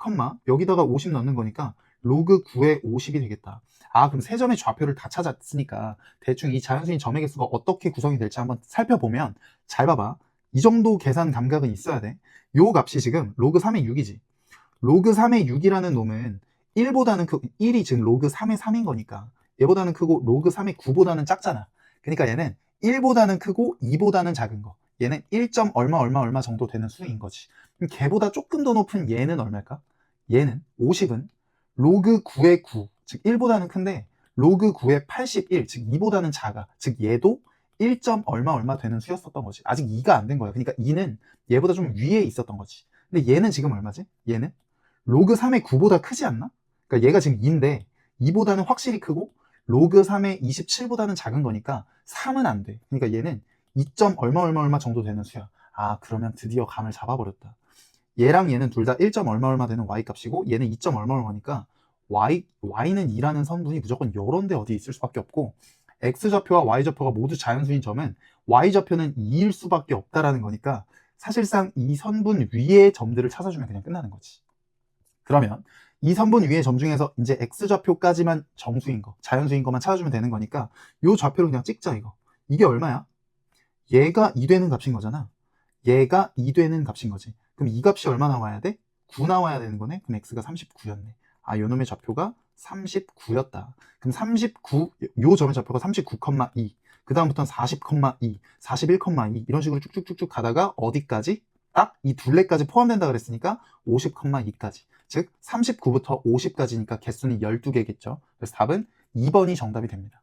Speaker 1: 여기다가 50 넣는 거니까 로그 9의 50이 되겠다. 아 그럼 세 점의 좌표를 다 찾았으니까 대충 이 자연수인 점의 개수가 어떻게 구성이 될지 한번 살펴보면 잘 봐봐. 이 정도 계산 감각은 있어야 돼. 요 값이 지금 로그 3의 6이지. 로그 3의 6이라는 놈은 1보다는 1이 지금 로그 3의 3인 거니까 얘보다는 크고 로그 3의 9보다는 작잖아. 그러니까 얘는 1보다는 크고 2보다는 작은 거. 얘는 1. 얼마 정도 되는 수인 거지. 그럼 걔보다 조금 더 높은 얘는 얼마일까? 얘는 50은 로그 9의 9, 즉 1보다는 큰데 로그 9의 81, 즉 2보다는 작아. 즉 얘도 1점 얼마 얼마 되는 수였었던 거지. 아직 2가 안 된 거야. 그러니까 2는 얘보다 좀 위에 있었던 거지. 근데 얘는 지금 얼마지? 얘는 로그 3의 9보다 크지 않나? 그러니까 얘가 지금 2인데 2보다는 확실히 크고 로그 3의 27보다는 작은 거니까 3은 안 돼. 그러니까 얘는 2점 얼마 얼마 얼마 정도 되는 수야. 아, 그러면 드디어 감을 잡아버렸다. 얘랑 얘는 둘 다 1점 얼마 얼마 되는 y 값이고 얘는 2점 얼마 얼마니까 y는 2라는 선분이 무조건 요런 데 어디 있을 수밖에 없고, x좌표와 y좌표가 모두 자연수인 점은 y좌표는 2일 수밖에 없다라는 거니까 사실상 이 선분 위의 점들을 찾아주면 그냥 끝나는 거지. 그러면 이 선분 위의 점 중에서 이제 x좌표까지만 정수인 거, 자연수인 것만 찾아주면 되는 거니까 요 좌표를 그냥 찍자. 이게 얼마야? 얘가 2 되는 값인 거잖아. 얘가 2 되는 값인 거지. 그럼 이 값이 얼마 나와야 돼? 9 나와야 되는 거네. 그럼 x가 39였네. 아, 요 놈의 좌표가 39였다. 그럼 39, 요 점의 좌표가 39,2. 그 다음부터는 40,2, 41,2 이런 식으로 쭉쭉쭉쭉 가다가 어디까지? 딱 이 둘레까지 포함된다 그랬으니까 50,2까지. 즉 39부터 50까지니까 개수는 12개겠죠. 그래서 답은 2번이 정답이 됩니다.